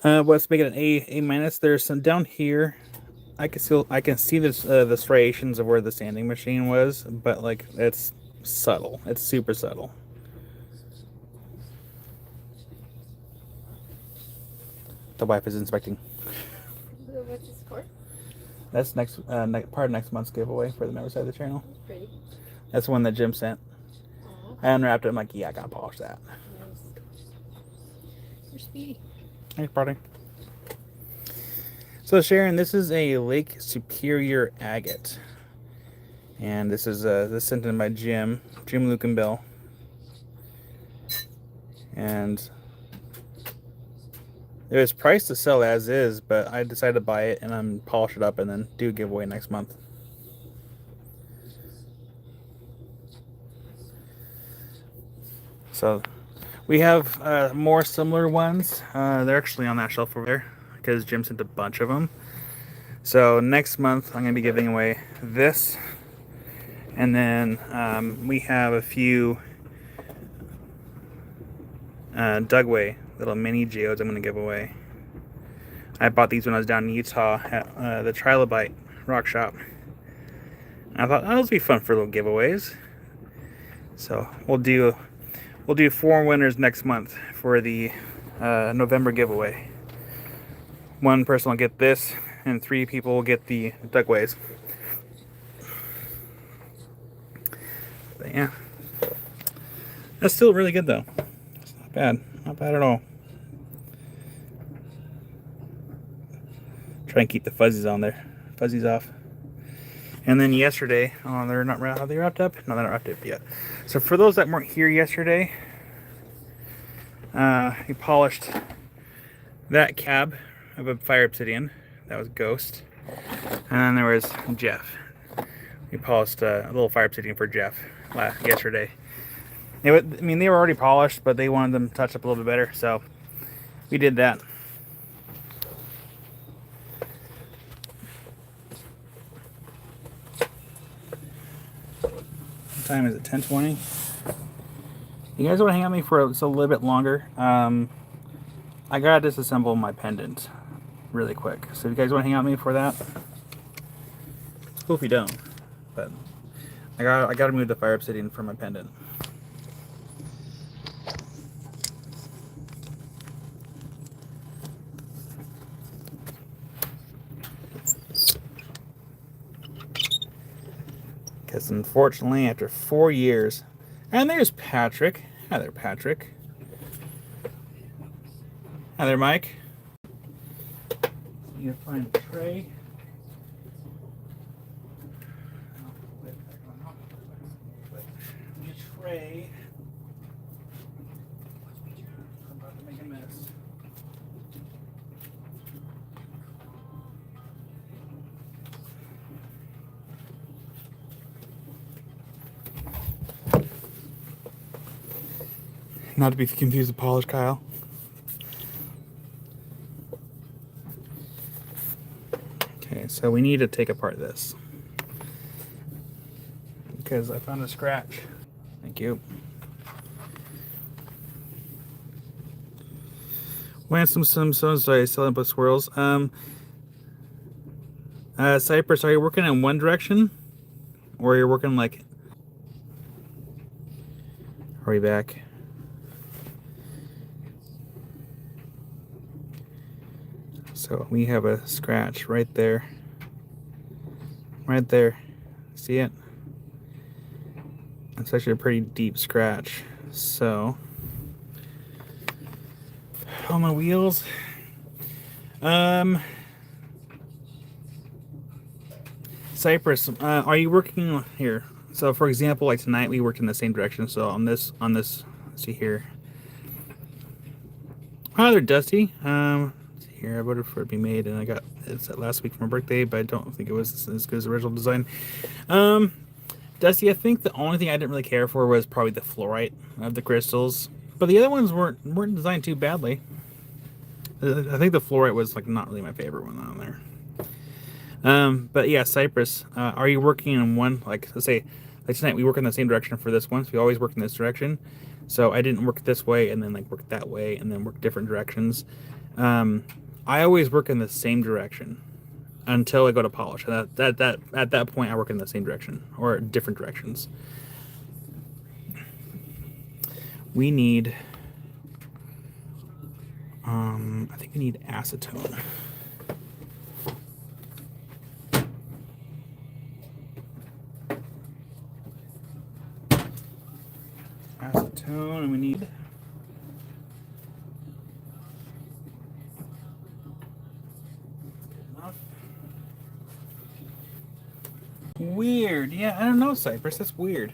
Let's make it an A-. There's some down here. I can see this the striations of where the sanding machine was, but like it's subtle. It's super subtle. The wife is inspecting. What's this for? That's part of next month's giveaway for the member side of the channel. That's pretty. That's the one that Jim sent. Aww. I unwrapped it. I'm like, yeah, I gotta polish that. Nice. Where's Speedy? Hey, party. So Sharon, this is a Lake Superior agate, and this is this sent in by Jim, Luke, and Bill, and it was priced to sell as is, but I decided to buy it and then polish it up and then do a giveaway next month. So we have more similar ones. They're actually on that shelf over there because Jim sent a bunch of them. So next month I'm going to be giving away this, and then we have a few Dugway little mini geodes I'm going to give away. I bought these when I was down in Utah at the Trilobite Rock Shop. And I thought, oh, those would be fun for little giveaways. So we'll do 4 winners next month for the November giveaway. 1 person will get this, and 3 people will get the Dugways. But yeah, that's still really good though. It's not bad, not bad at all. Try and keep the fuzzies on there, fuzzies off. And then yesterday, oh, they're not, are they wrapped up? No, they're not wrapped up yet. So for those that weren't here yesterday, we polished that cab of a fire obsidian. That was Ghost. And then there was Jeff. We polished a little fire obsidian for Jeff yesterday. I mean, they were already polished, but they wanted them touched up a little bit better, so we did that. What time is it? 10:20. You guys want to hang out with me for a little bit longer? I gotta disassemble my pendant really quick. So if you guys want to hang out with me for that, it's cool if you don't. But I gotta move the fire obsidian for my pendant. Because unfortunately, after 4 years, and there's Patrick. Hi there, Patrick. Hi there, Mike. You gotta find a tray. Tray. I'm about to make a mess. Not to be confused with polish, Kyle. Okay, so we need to take apart this because I found a scratch. Thank you. When some sorry, selling with swirls. Cypress, are you working in one direction, or you're working like? Are we back? So we have a scratch right there. Right there. See it? It's actually a pretty deep scratch. So on my wheels. Cypress, are you working here? So for example, like tonight we worked in the same direction. So on this, let's see here. Hi there, Dusty. Here, I voted for it to be made, and I got it last week for my birthday, but I don't think it was as good as the original design. Dusty, I think the only thing I didn't really care for was probably the fluorite of the crystals, but the other ones weren't designed too badly. I think the fluorite was like not really my favorite one on there. But yeah, Cypress, are you working in one, like let's say like tonight we work in the same direction for this one, so we always work in this direction. So I didn't work this way and then like work that way and then work different directions. I always work in the same direction. until I go to polish. At that point, I work in the same direction or different directions. We need, I think we need acetone. Acetone, and we need weird. Yeah, I don't know, Cypress. That's weird.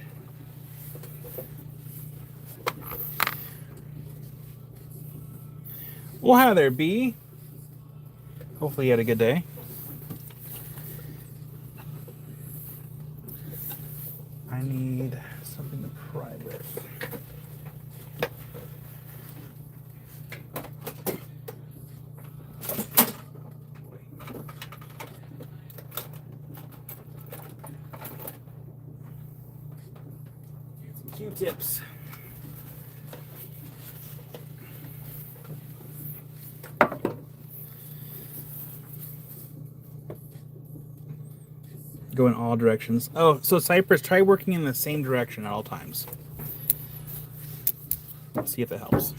Well, hi there, B. Hopefully you had a good day. I need something to pry with. Q-tips. Go in all directions. Oh, so Cypress, try working in the same direction at all times. Let's see if it helps.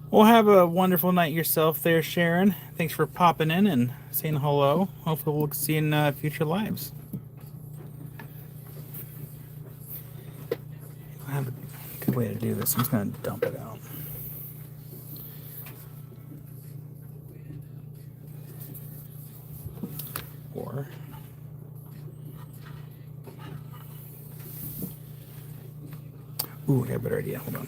Well, have a wonderful night yourself there, Sharon. Thanks for popping in and saying hello. Hopefully we'll see you in future lives. I have a good way to do this. I'm just going to dump it out. Or ooh, I got a better idea. Hold on.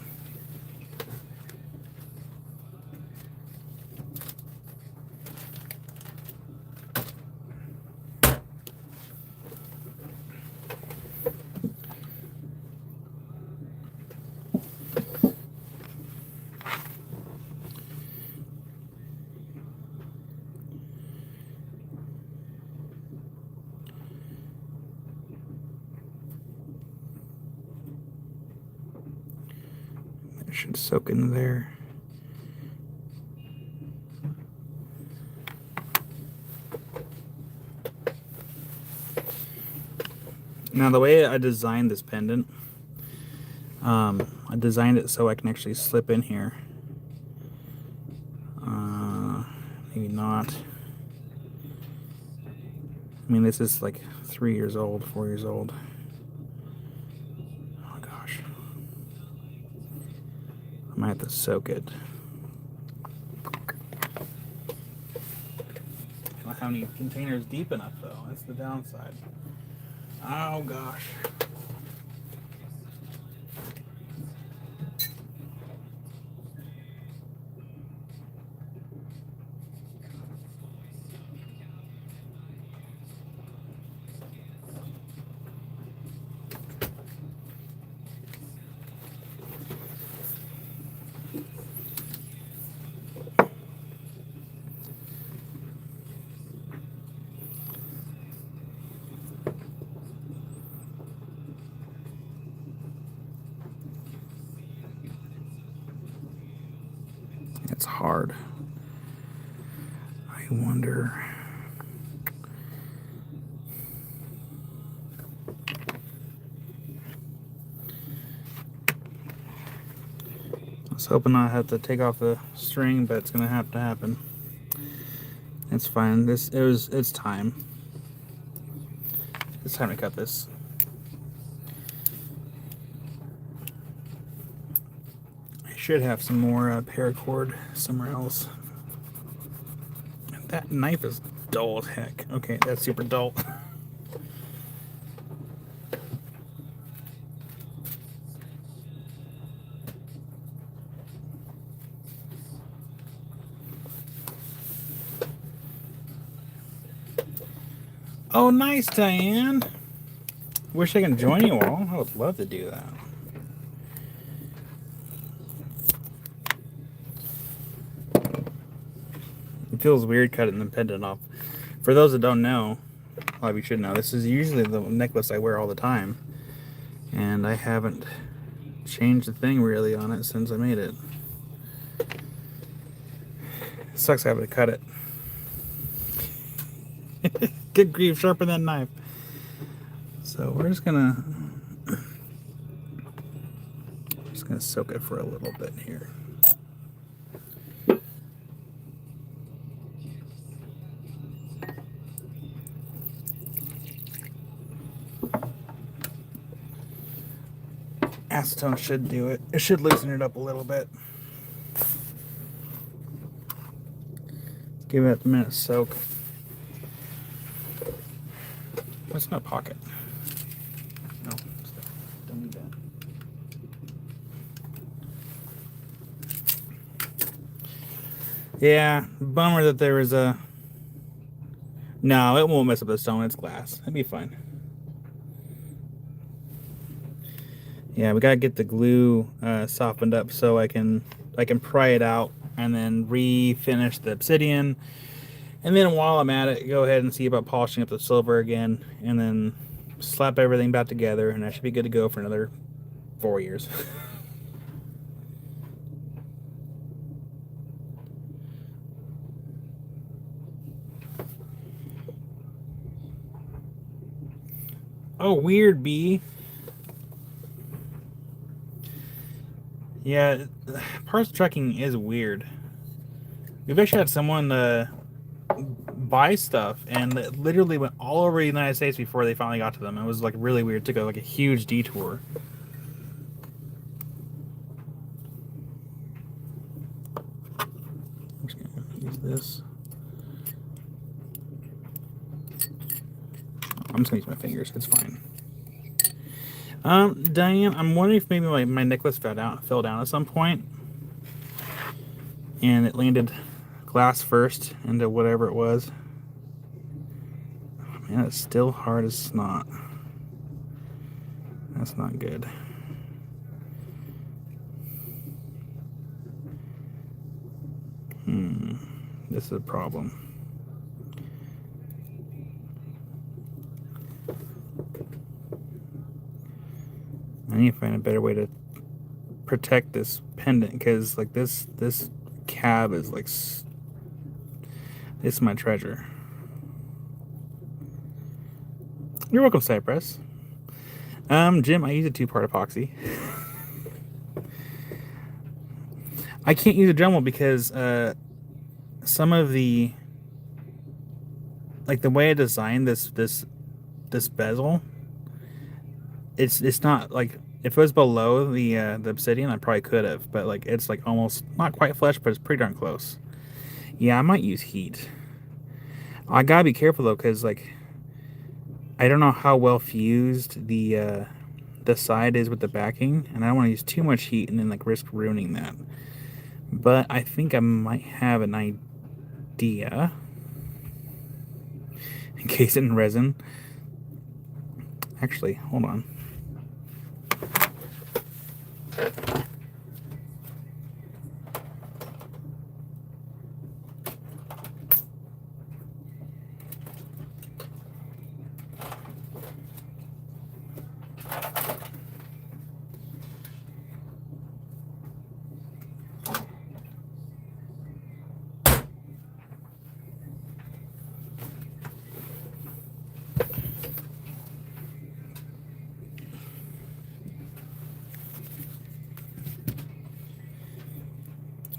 Should soak in there. Now the way I designed this pendant, I designed it so I can actually slip in here. Maybe not. I mean, this is like 3 years old, 4 years old. Oh gosh. I might have to soak it. I don't have any containers deep enough though. That's the downside. Oh gosh. It's hard. I wonder. I was hoping I have to take off the string, but it's gonna have to happen. It's fine. It's time. It's time to cut this. I should have some more paracord somewhere else. That knife is dull as heck. Okay, that's super dull. Oh, nice, Diane. Wish I could join you all. I would love to do that. It feels weird cutting the pendant off. For those that don't know, well, you should know, this is usually the necklace I wear all the time. And I haven't changed a thing really on it since I made it. Sucks having to cut it. Good grief, sharper than knife. So we're just gonna soak it for a little bit here. Acetone should do it. It should loosen it up a little bit. Give it a minute to soak. What's in my pocket? No, don't need that. Yeah, bummer that there was a... No, it won't mess up the stone. It's glass. It'll be fine. Yeah, we gotta get the glue softened up so I can pry it out and then refinish the obsidian. And then while I'm at it, go ahead and see about polishing up the silver again, and then slap everything back together, and I should be good to go for another 4 years. Oh, weird, B. Yeah, parts tracking is weird. We've actually had someone buy stuff, and it literally went all over the United States before they finally got to them. It was like really weird. It took like a huge detour. I'm just gonna use this. I'm just gonna use my fingers. It's fine. Diane, I'm wondering if maybe my necklace fell down at some point, and it landed glass first into whatever it was. Oh, man, it's still hard as snot. That's not good. This is a problem. I need to find a better way to protect this pendant, because like this cab is like, it's my treasure. You're welcome, Cypress. Jim, I use a 2-part epoxy. I can't use a Dremel because some of the, like the way I designed this bezel, it's not like, if it was below the obsidian, I probably could have, but like it's like almost not quite flush, but it's pretty darn close. Yeah, I might use heat. I gotta be careful though, because like I don't know how well fused the side is with the backing, and I don't want to use too much heat and then like risk ruining that. But I think I might have an idea. Encase it in resin. Actually, hold on.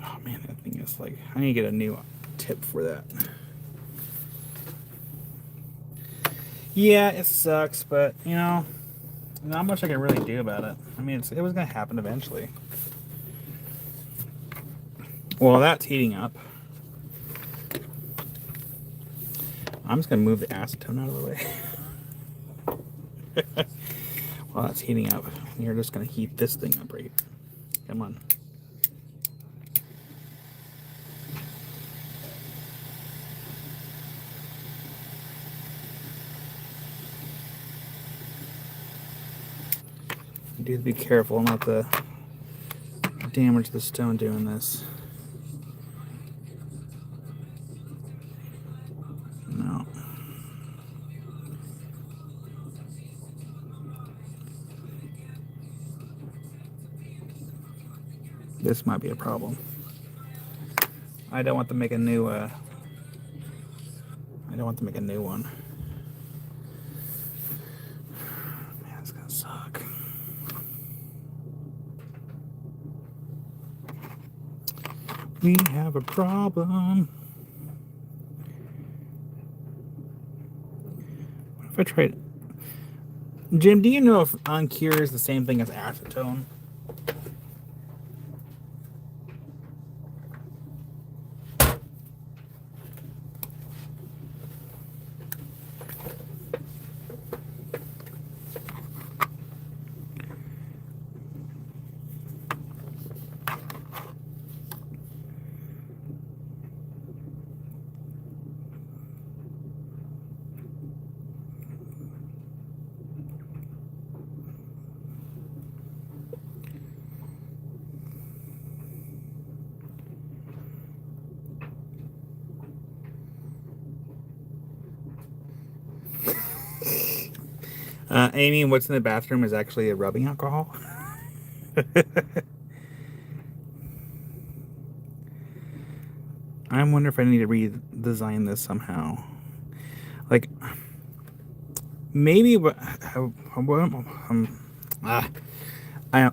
Oh man, that thing is like, I need to get a new tip for that. Yeah, it sucks, but you know, not much I can really do about it. I mean, it was gonna happen eventually. Well, that's heating up. I'm just gonna move the acetone out of the way. While that's heating up, you're just gonna heat this thing up, right? Come on. You do have to be careful not to damage the stone doing this. No. This might be a problem. I don't want to make a new. I don't want to make a new one. Man, it's gonna suck. We have a problem. What if I tried? Jim, do you know if uncure is the same thing as acetone? Amy, what's in the bathroom is actually a rubbing alcohol. I wonder if I need to redesign this somehow. Like, maybe, but I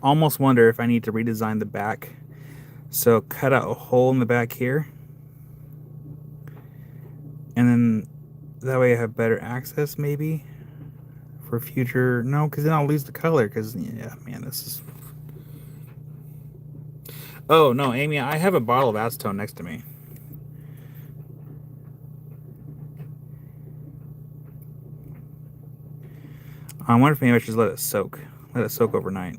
almost wonder if I need to redesign the back. So cut out a hole in the back here. And then that way I have better access maybe for future. No, because then I'll lose the color. Because, yeah, man, this is. Oh, no, Amy, I have a bottle of acetone next to me. I wonder if maybe I should let it soak. Let it soak overnight.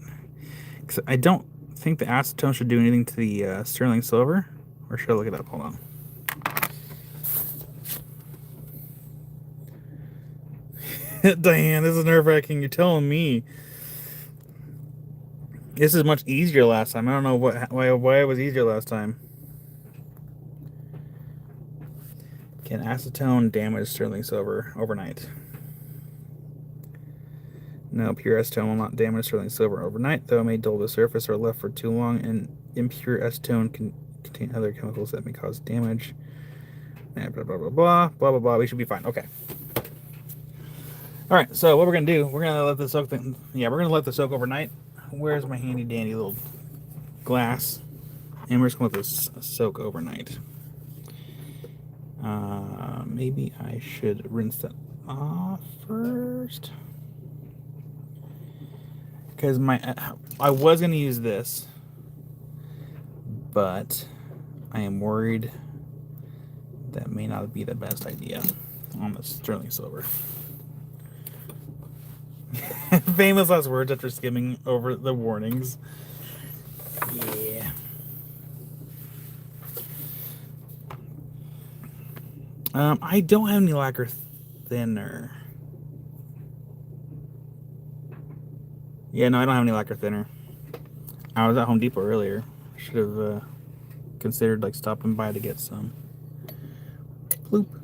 Because I don't think the acetone should do anything to the sterling silver. Or should I look it up? Hold on. Diane, this is nerve-wracking. You're telling me. This is much easier last time. I don't know why it was easier last time. Can acetone damage sterling silver overnight? No, pure acetone will not damage sterling silver overnight, though it may dull the surface or left for too long, and impure acetone can contain other chemicals that may cause damage. And blah, blah, blah, blah, blah, blah, blah. We should be fine. Okay. All right, so what we're going to do, we're going to let this soak. We're going to let this soak overnight. Where's my handy dandy little glass? And we're just going to let this soak overnight. Maybe I should rinse that off first. Because I was going to use this, but I am worried that may not be the best idea on the sterling silver. Famous last words after skimming over the warnings. Yeah. I don't have any lacquer thinner. Yeah, no, I don't have any lacquer thinner. I was at Home Depot earlier. Should have considered like stopping by to get some. Bloop.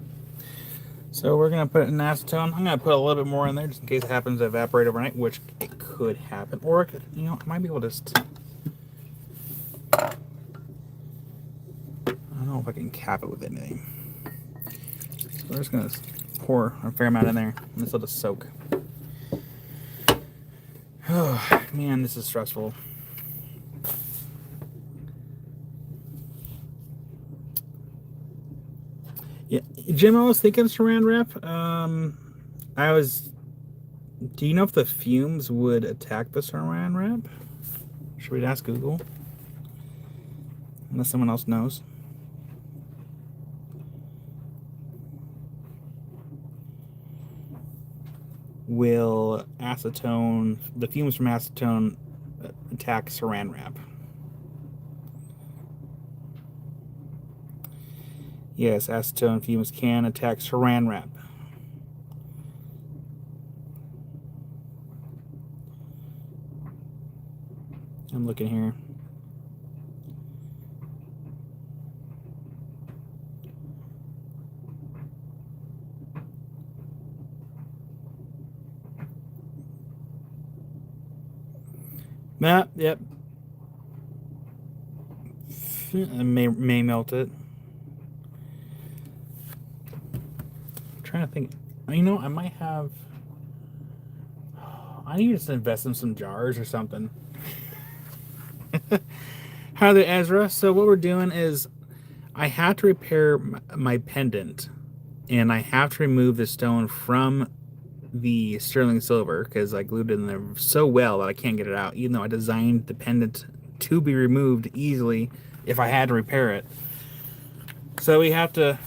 So we're going to put it in acetone. I'm going to put a little bit more in there just in case it happens to evaporate overnight, which it could happen. Or, it could, you know, I might be able to just... I don't know if I can cap it with anything. So we're just going to pour a fair amount in there and just let it soak. Oh, man, this is stressful. Yeah, Jim, I was thinking saran wrap. Do you know if the fumes would attack the saran wrap? Should we ask Google? Unless someone else knows. Will acetone, the fumes from acetone, attack saran wrap? Yes, acetone fumes can attack saran wrap. I'm looking here. Yep. May melt it. trying to think. You know, I might have. I need to just invest in some jars or something. Hi there, Ezra. So what we're doing is, I have to repair my pendant, and I have to remove the stone from the sterling silver because I glued it in there so well that I can't get it out, even though I designed the pendant to be removed easily if I had to repair it. So we have to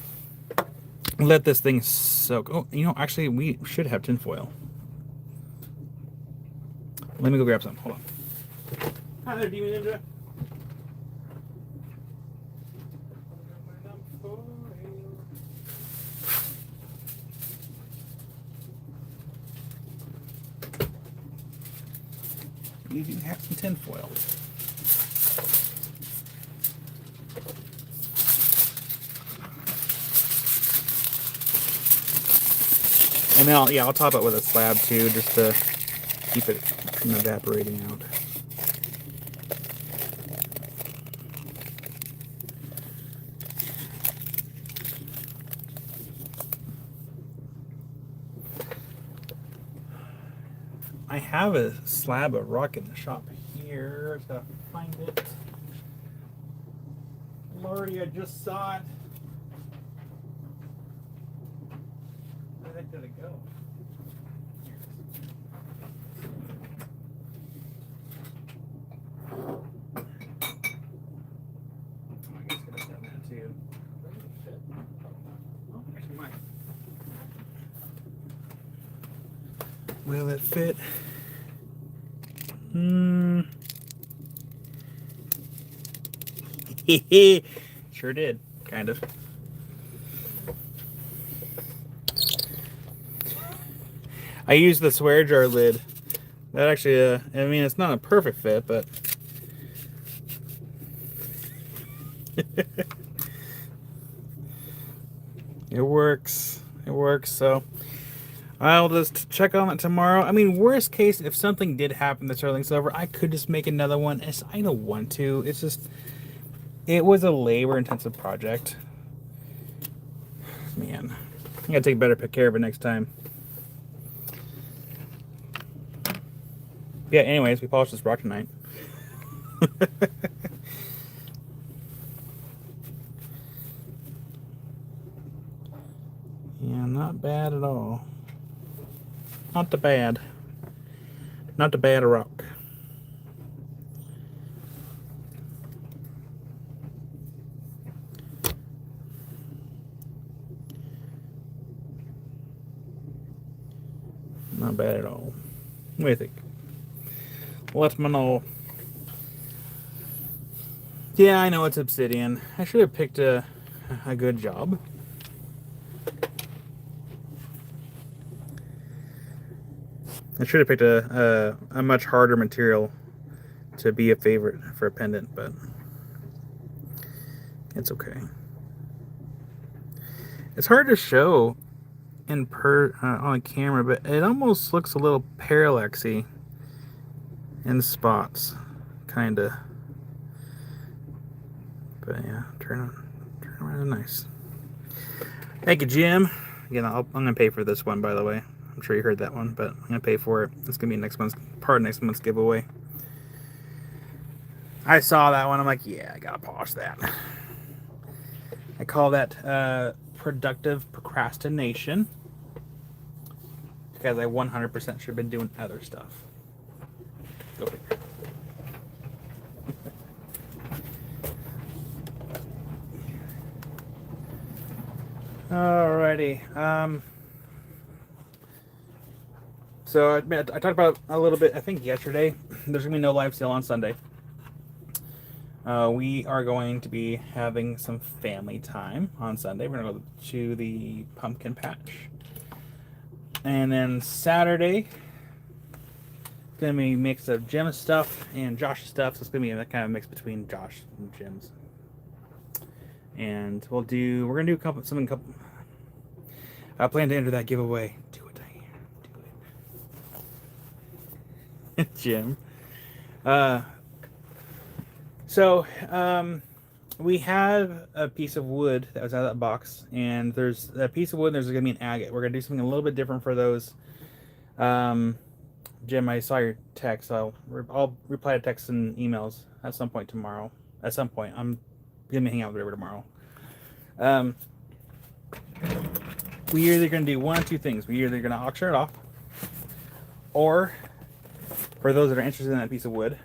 let this thing soak. Oh, you know, actually, we should have tinfoil. Let me go grab some. Hold on. Hi there, Demon Ninja. You do have some tinfoil. And then I'll top it with a slab too, just to keep it from evaporating out. I have a slab of rock in the shop here. I gotta find it. Lordy, I just saw it. Where the heck did it go? I guess I could have done that too. Oh, actually might. Will it fit? Sure did, kind of. I used the swear jar lid. That actually, I mean, it's not a perfect fit, but it works. It works. So I'll just check on it tomorrow. I mean, worst case, if something did happen to sterling silver, I could just make another one. I don't want to. It's just, it was a labor-intensive project. Man, I gotta take better care of it next time. Yeah, anyways, we polished this rock tonight. Yeah, not bad at all. Not the bad. Not the bad rock. Not bad at all. What do you think? Let me know. Yeah, I know it's obsidian. I should have picked a good job. I should have picked a much harder material to be a favorite for a pendant, but it's okay. It's hard to show on camera, but it almost looks a little parallaxy in spots, kinda. But yeah, turn around nice. Thank you, Jim. Again, I'm gonna pay for this one, by the way. I'm sure you heard that one, but I'm gonna pay for it. It's gonna be next month's giveaway. I saw that one. I'm like, yeah, I gotta polish that. I call that productive procrastination because I 100% should have been doing other stuff. Go figure. Alrighty. So I talked about a little bit, I think yesterday. There's gonna be no live sale on Sunday. We are going to be having some family time on Sunday. We're gonna go to the pumpkin patch, and then Saturday it's gonna be a mix of Jim's stuff and Josh's stuff. So it's gonna be a kind of mix between Josh and Jim's. And we're gonna do something. I plan to enter that giveaway. Do it, Diane. Do it. Jim. So we had a piece of wood that was out of that box, and there's a piece of wood. And there's going to be an agate. We're going to do something a little bit different for those. Jim, I saw your text. I'll reply to texts and emails at some point tomorrow. At some point, I'm gonna hang out with River tomorrow. We're either gonna do one or two things. We're either gonna auction it off, or for those that are interested in that piece of wood,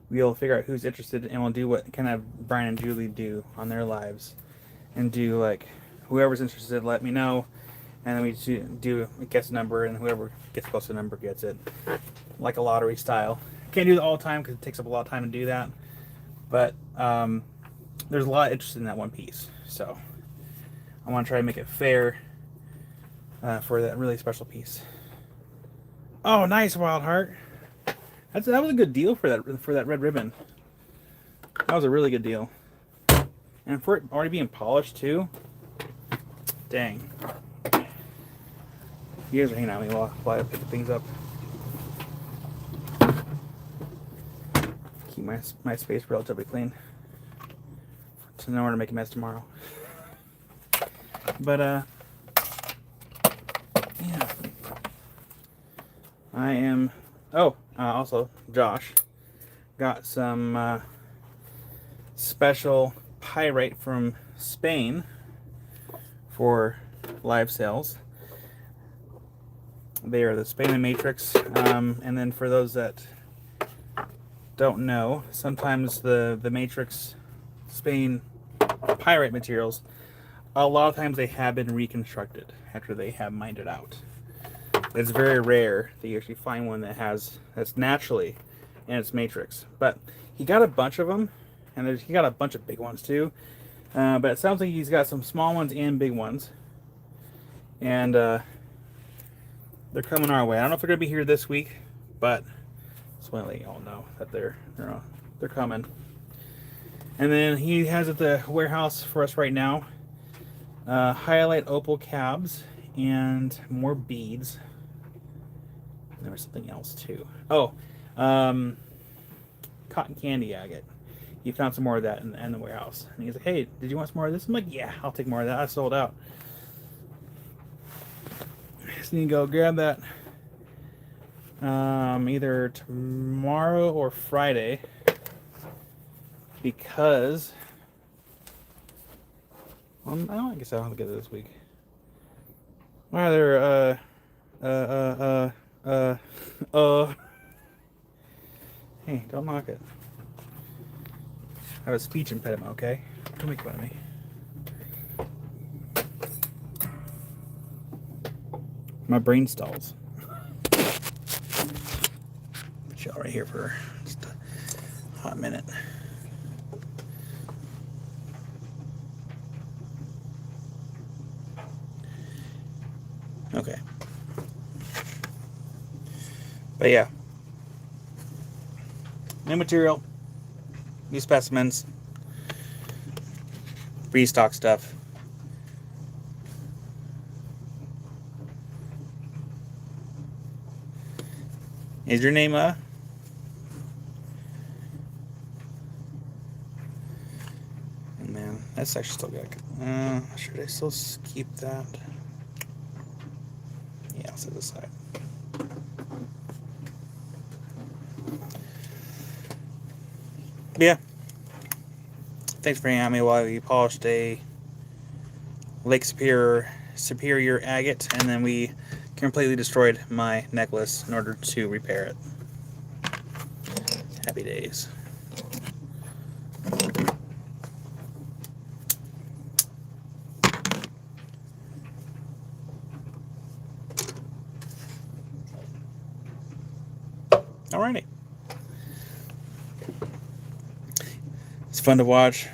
we'll figure out who's interested, and we'll do what kind of Brian and Julie do on their lives, and do like whoever's interested, let me know. And then we do a guess number, and whoever gets close to the number gets it. Like a lottery style. Can't do it all the time because it takes up a lot of time to do that. But there's a lot of interest in that one piece. So I want to try to make it fair for that really special piece. Oh, nice, Wild Heart. That was a good deal for that red ribbon. That was a really good deal. And for it already being polished too. Dang. You guys are hanging out with me while I pick things up. Keep my space relatively clean. So no one to make a mess tomorrow. But yeah. I am. Oh, also Josh got some special pyrite from Spain for live sales. They are the Spain Matrix, and then for those that don't know, sometimes the Matrix Spain pyrite materials, a lot of times they have been reconstructed after they have mined it out. It's very rare that you actually find one that's naturally in its matrix. But he got a bunch of them, and he got a bunch of big ones too. But it sounds like he's got some small ones and big ones, and they're coming our way. I don't know if they're gonna be here this week, but just want to let you all know that they're coming. And then he has at the warehouse for us right now highlight opal cabs and more beads. There was something else too. Oh, cotton candy agate. He found some more of that in the warehouse, and he's like, "Hey, did you want some more of this?" I'm like, "Yeah, I'll take more of that. I sold out." Just need to go grab that either tomorrow or Friday, because I guess I'll have to get it this week. Either hey, don't knock it. I have a speech impediment, okay? Don't make fun of me. My brain stalls. Put y'all right here for just a hot minute. Okay. But yeah. New material. New specimens. Restock stuff. Is your name man, that's actually still good. Should I still keep that? Yeah, I'll set this aside. Yeah. Thanks for hanging out with me while we polished a Lake Superior agate, and then we completely destroyed my necklace in order to repair it. Happy days. Alrighty. It's fun to watch.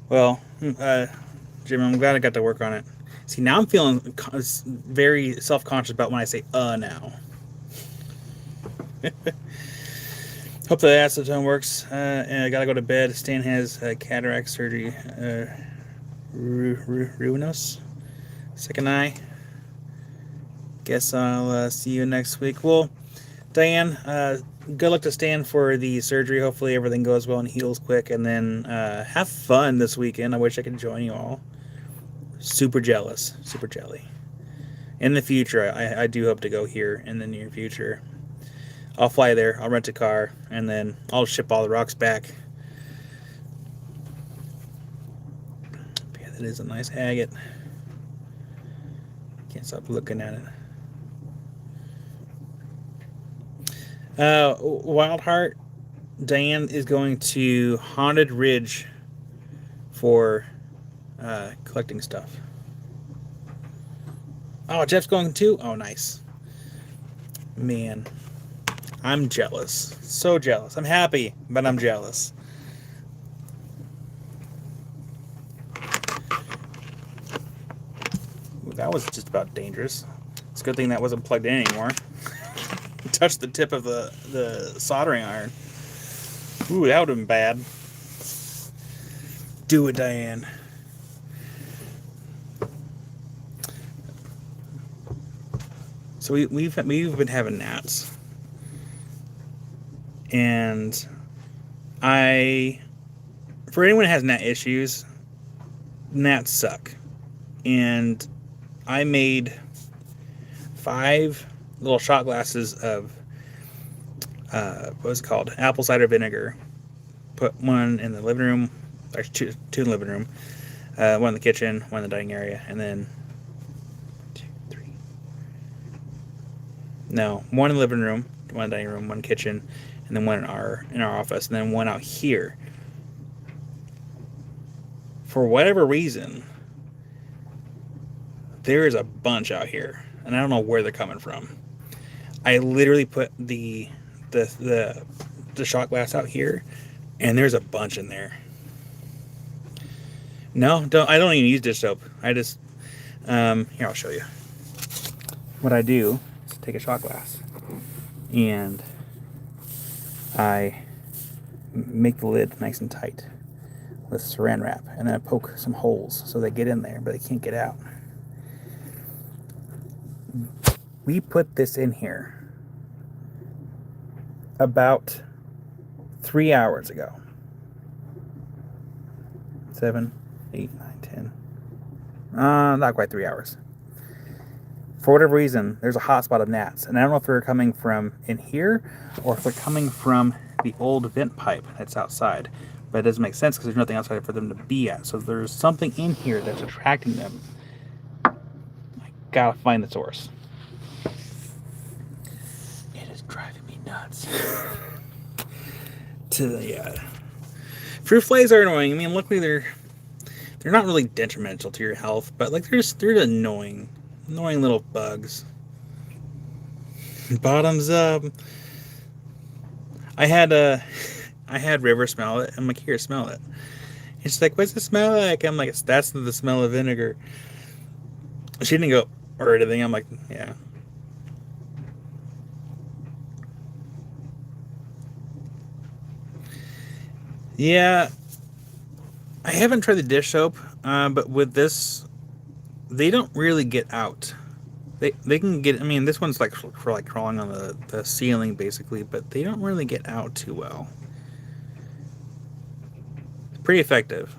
Well, Jim, I'm glad I got to work on it. See, now I'm feeling very self-conscious about when I say now. Hope the acetone works. And I gotta go to bed. Stan has cataract surgery. Ruinous. Second eye. Guess I'll see you next week. Well, Diane, good luck to Stan for the surgery. Hopefully everything goes well and heals quick. And then have fun this weekend. I wish I could join you all. Super jealous. Super jelly. In the future, I do hope to go here in the near future. I'll fly there. I'll rent a car. And then I'll ship all the rocks back. Yeah, that is a nice agate. Can't stop looking at it. Wildheart, Diane is going to Haunted Ridge for collecting stuff. Oh, Jeff's going too? Oh, nice. Man, I'm jealous. So jealous. I'm happy, but I'm jealous. Ooh, that was just about dangerous. It's a good thing that wasn't plugged in anymore. Touched the tip of the soldering iron. Ooh, that would have been bad. Do it, Diane. So we've been having gnats, and for anyone who has gnat issues, gnats suck. And I made 5 little shot glasses of what was it called? Apple cider vinegar. Put one in the living room, actually two in the living room, one in the kitchen, one in the dining area, and then one in the living room, one in the dining room, one kitchen, and then one in our office, and then one out here. For whatever reason, there is a bunch out here, and I don't know where they're coming from. I literally put the shot glass out here, and there's a bunch in there. No, I don't even use dish soap. I just here, I'll show you. What I do is take a shot glass, and I make the lid nice and tight with saran wrap, and then I poke some holes so they get in there, but they can't get out. We put this in here about 3 hours ago. 7, 8, 9, 10. Not quite 3 hours. For whatever reason, there's a hot spot of gnats, and I don't know if they're coming from in here or if they're coming from the old vent pipe that's outside. But it doesn't make sense because there's nothing outside for them to be at. So there's something in here that's attracting them. I gotta find the source. It is driving me nuts. Fruit flies are annoying. I mean, luckily they're not really detrimental to your health, but like they're annoying little bugs. Bottoms up. I had River smell it. I'm like, here, smell it. And she's like, what's it smell like? I'm like, that's the smell of vinegar. She didn't go or anything. I'm like, yeah. Yeah, I haven't tried the dish soap, but with this, they don't really get out. They can get, I mean, this one's like for like crawling on the ceiling basically, but they don't really get out too well. Pretty effective.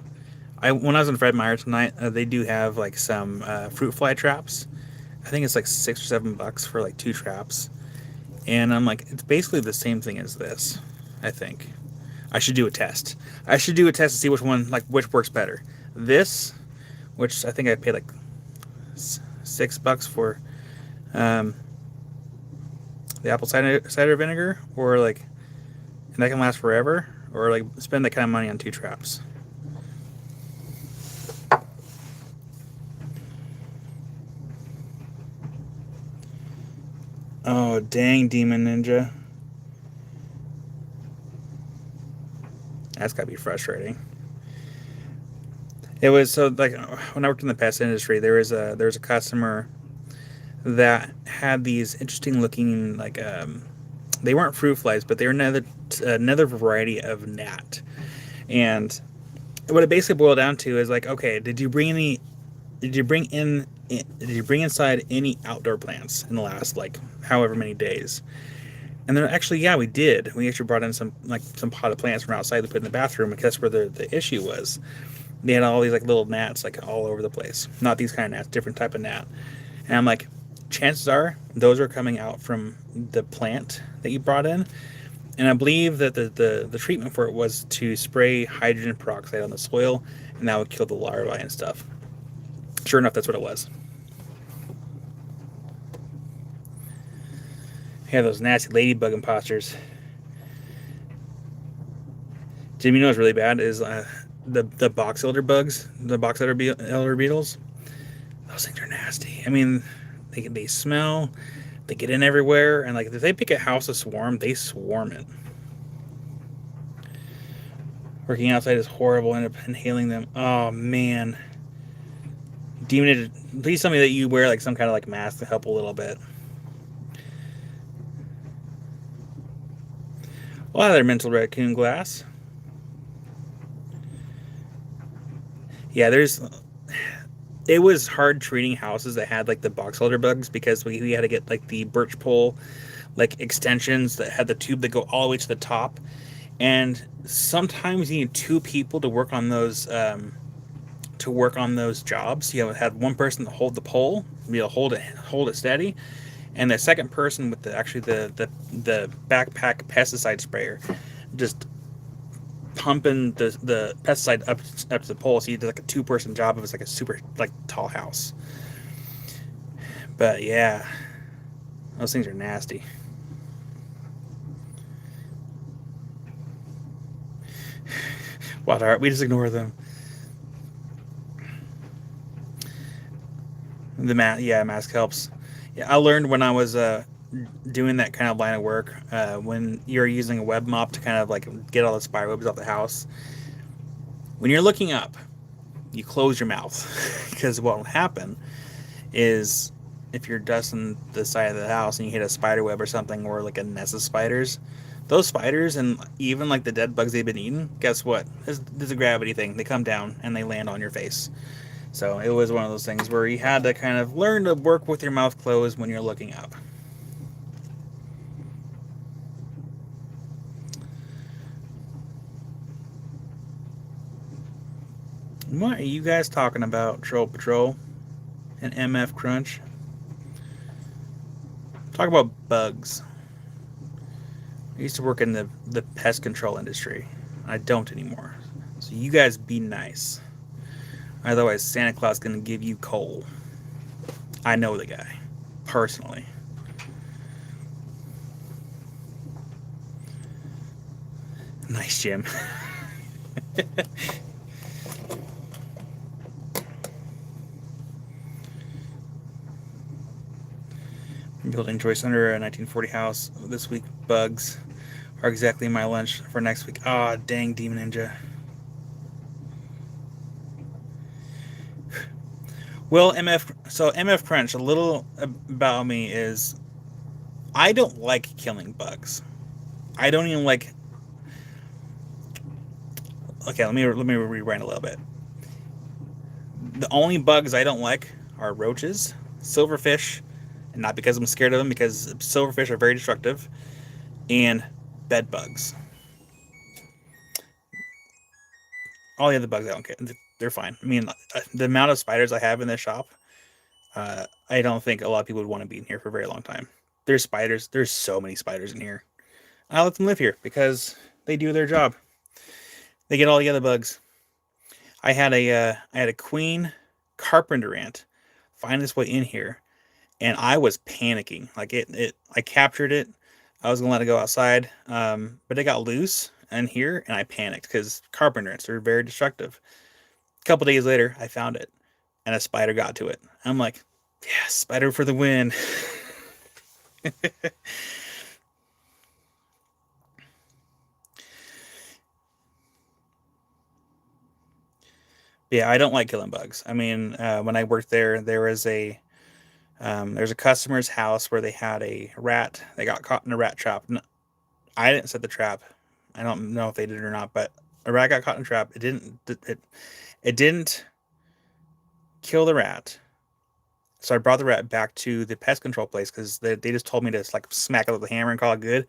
When I was in Fred Meyer tonight, they do have like some fruit fly traps. I think it's like $6 or $7 for like 2 traps, and I'm like, it's basically the same thing as this. I think I should do a test. I should do a test to see which works better. This, which I think I paid like $6 for the apple cider vinegar, or like, and that can last forever, or like spend that kind of money on 2 traps. Oh, dang, Demon Ninja. That's gotta be frustrating. It was so like when I worked in the pest industry, there was a customer that had these interesting looking they weren't fruit flies, but they were another variety of gnat. And what it basically boiled down to is like, okay, did you bring inside any outdoor plants in the last like however many days? And then actually, yeah, we did. We actually brought in some potted plants from outside to put in the bathroom because that's where the issue was. They had all these like little gnats like all over the place. Not these kind of gnats, different type of gnat. And I'm like, chances are those are coming out from the plant that you brought in. And I believe that the treatment for it was to spray hydrogen peroxide on the soil, and that would kill the larvae and stuff. Sure enough, that's what it was. Yeah, those nasty ladybug imposters. Jim, you know what's really bad is the box elder bugs, the box elder beetles. Those things are nasty. I mean, they smell, they get in everywhere, and like if they pick a house to swarm, they swarm it. Working outside is horrible. End up inhaling them. Oh man, demon. Please tell me that you wear like some kind of like mask to help a little bit. Well, there, mental raccoon glass. Yeah, there's. It was hard treating houses that had like the box elder bugs because we had to get like the birch pole like extensions that had the tube that go all the way to the top, and sometimes you need two people to work on those jobs. You had one person to hold the pole, hold it steady, and the second person with the backpack pesticide sprayer, just pumping the pesticide up to the pole. So you did like a 2-person job. It was like a super like tall house. But yeah, those things are nasty. Wild heart, we just ignore them. Mask helps. Yeah, I learned when I was doing that kind of line of work, when you're using a web mop to kind of like get all the spider webs off the house. When you're looking up, you close your mouth because what will happen is if you're dusting the side of the house and you hit a spider web or something or like a nest of spiders, those spiders and even like the dead bugs they've been eating, guess what? There's a gravity thing. They come down and they land on your face. So it was one of those things where you had to kind of learn to work with your mouth closed when you're looking up. What are you guys talking about, Troll Patrol and MF Crunch? Talk about bugs. I used to work in the pest control industry. I don't anymore. So you guys be nice. Otherwise, Santa Claus is going to give you coal. I know the guy. Personally. Nice, Jim. Building choice under a 1940 house this week. Bugs are exactly my lunch for next week. Ah, oh, dang, Demon Ninja. Well, MF Crunch, a little about me is I don't like killing bugs. I don't even like. Okay, let me rewind a little bit. The only bugs I don't like are roaches, silverfish, and not because I'm scared of them, because silverfish are very destructive, and bed bugs. All the other bugs I don't care. They're fine. I mean, the amount of spiders I have in this shop, I don't think a lot of people would want to be in here for a very long time. There's spiders. There's so many spiders in here. I let them live here because they do their job. They get all the other bugs. I had a queen carpenter ant find its way in here, and I was panicking. Like I captured it. I was gonna let it go outside, but it got loose in here, and I panicked because carpenter ants are very destructive. A couple days later, I found it, and a spider got to it. I'm like, yeah, spider for the win. Yeah, I don't like killing bugs. I mean, when I worked there, there's a customer's house where they had a rat. They got caught in a rat trap. I didn't set the trap. I don't know if they did or not, but a rat got caught in a trap. It didn't kill the rat. So I brought the rat back to the pest control place because they just told me to like smack it with a hammer and call it good.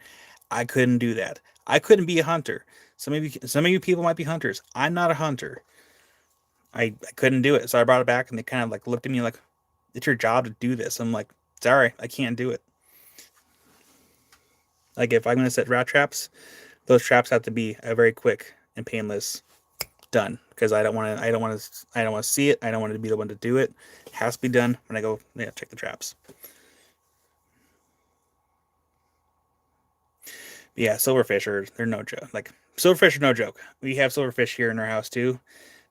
I couldn't do that. I couldn't be a hunter. Some of you people might be hunters. I'm not a hunter. I couldn't do it. So I brought it back and they kind of like looked at me like, it's your job to do this. I'm like, sorry, I can't do it. Like if I'm going to set rat traps, those traps have to be very quick and painless done because I don't want to see it. I don't want to be the one to do it. It has to be done when I go check the traps. But yeah, silverfish they're no joke. Like silverfish are no joke. We have silverfish here in our house too.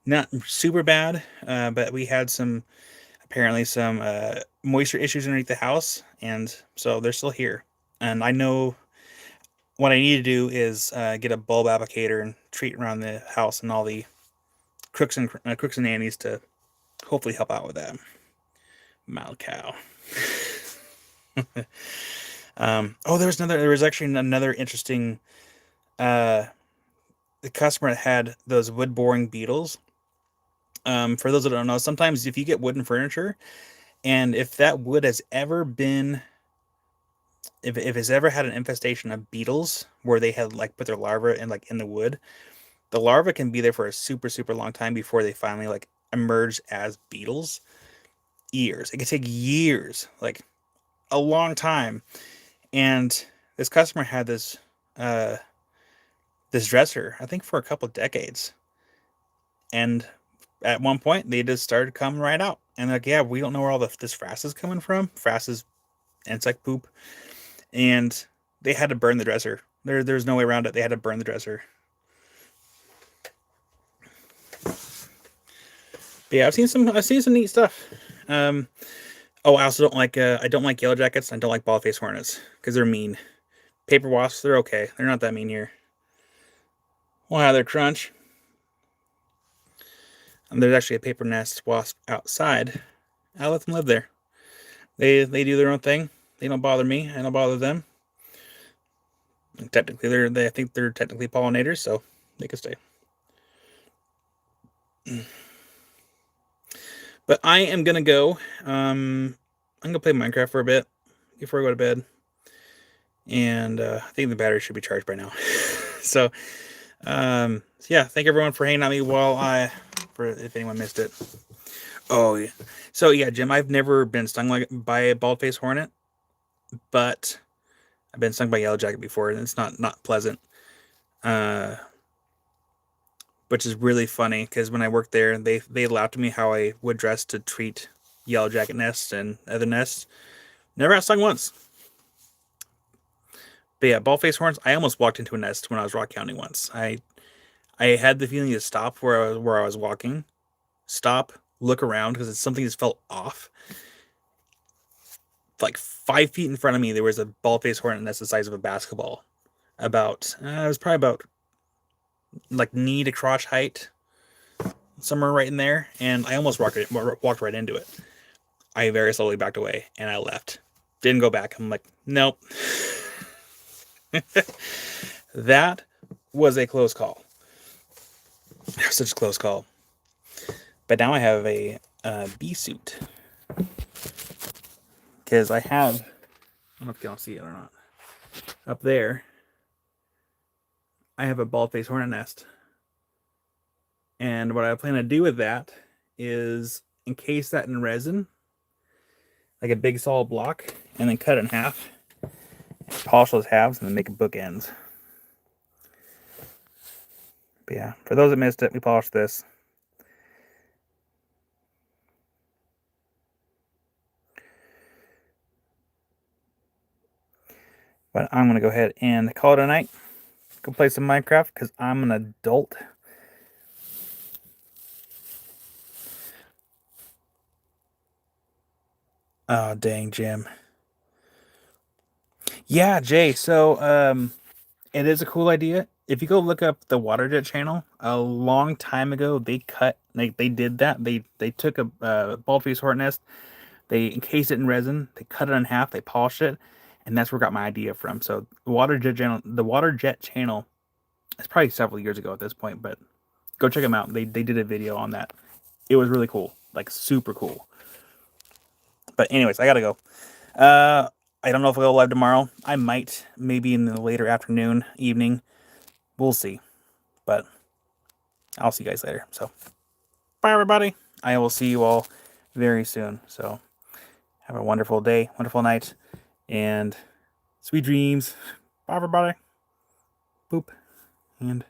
Not super bad, but we had apparently some moisture issues underneath the house, and so they're still here. And I know what I need to do is get a bulb applicator and treat around the house and all the crooks and nannies to hopefully help out with that. Mild cow. There was actually another interesting. The customer had those wood boring beetles. For those that don't know, sometimes if you get wooden furniture, and if that wood has ever been, if it's ever had an infestation of beetles where they had like put their larvae in the wood, the larvae can be there for a super super long time before they finally like emerge as beetles. Years. It could take years, like a long time. And this customer had this dresser, I think, for a couple of decades. And at one point, they just started coming right out. And like, yeah, we don't know where all this frass is coming from. Frass is insect poop. And they had to burn the dresser. There's no way around it. They had to burn the dresser. But yeah, I've seen some neat stuff. I also don't like yellow jackets. I don't like bald face hornets because they're mean. Paper wasps, they're okay. They're not that mean here. We'll have their crunch. And there's actually a paper nest wasp outside. I'll let them live there. They do their own thing. They don't bother me. I don't bother them. And technically, I think they're technically pollinators, so they can stay. But I am gonna go. I'm gonna play Minecraft for a bit before I go to bed. And I think the battery should be charged by now. So yeah, thank everyone for hanging out with me if anyone missed it. Oh yeah. So yeah, Jim, I've never been stung by a bald face hornet, but I've been stung by yellow jacket before, and it's not pleasant. Which is really funny because when I worked there, they laughed at me how I would dress to treat yellow jacket nests and other nests. Never got stung once. But yeah, bald face horns. I almost walked into a nest when I was rock counting once. I had the feeling to stop where I was walking, stop, look around because something just felt off. Like 5 feet in front of me, there was a bald face hornet nest the size of a basketball. It was probably about like knee to crotch height, somewhere right in there, and I almost walked right into it. I very slowly backed away and I left. Didn't go back. I'm like, nope. That was a close call. Such a close call. But now I have a bee suit. Because I don't know if y'all see it or not. Up there, I have a bald face hornet nest. And what I plan to do with that is encase that in resin, like a big solid block, and then cut it in half, polish those halves, and then make bookends. But yeah, for those that missed it, we polished this. But I'm going to go ahead and call it a night. Go play some Minecraft because I'm an adult. Oh, dang, Jim. Yeah, Jay. So, it is a cool idea. If you go look up the water jet channel, a long time ago, they did that. They took a bald face hornet nest, they encased it in resin, they cut it in half, they polished it, and that's where I got my idea from. So the water jet channel is probably several years ago at this point, but go check them out. They did a video on that. It was really cool, like super cool. But anyways, I gotta go. I don't know if I'll go live tomorrow. I might, maybe in the later afternoon, evening. We'll see. But I'll see you guys later. So, bye everybody. I will see you all very soon. So, have a wonderful day, wonderful night, and sweet dreams. Bye everybody. Boop. And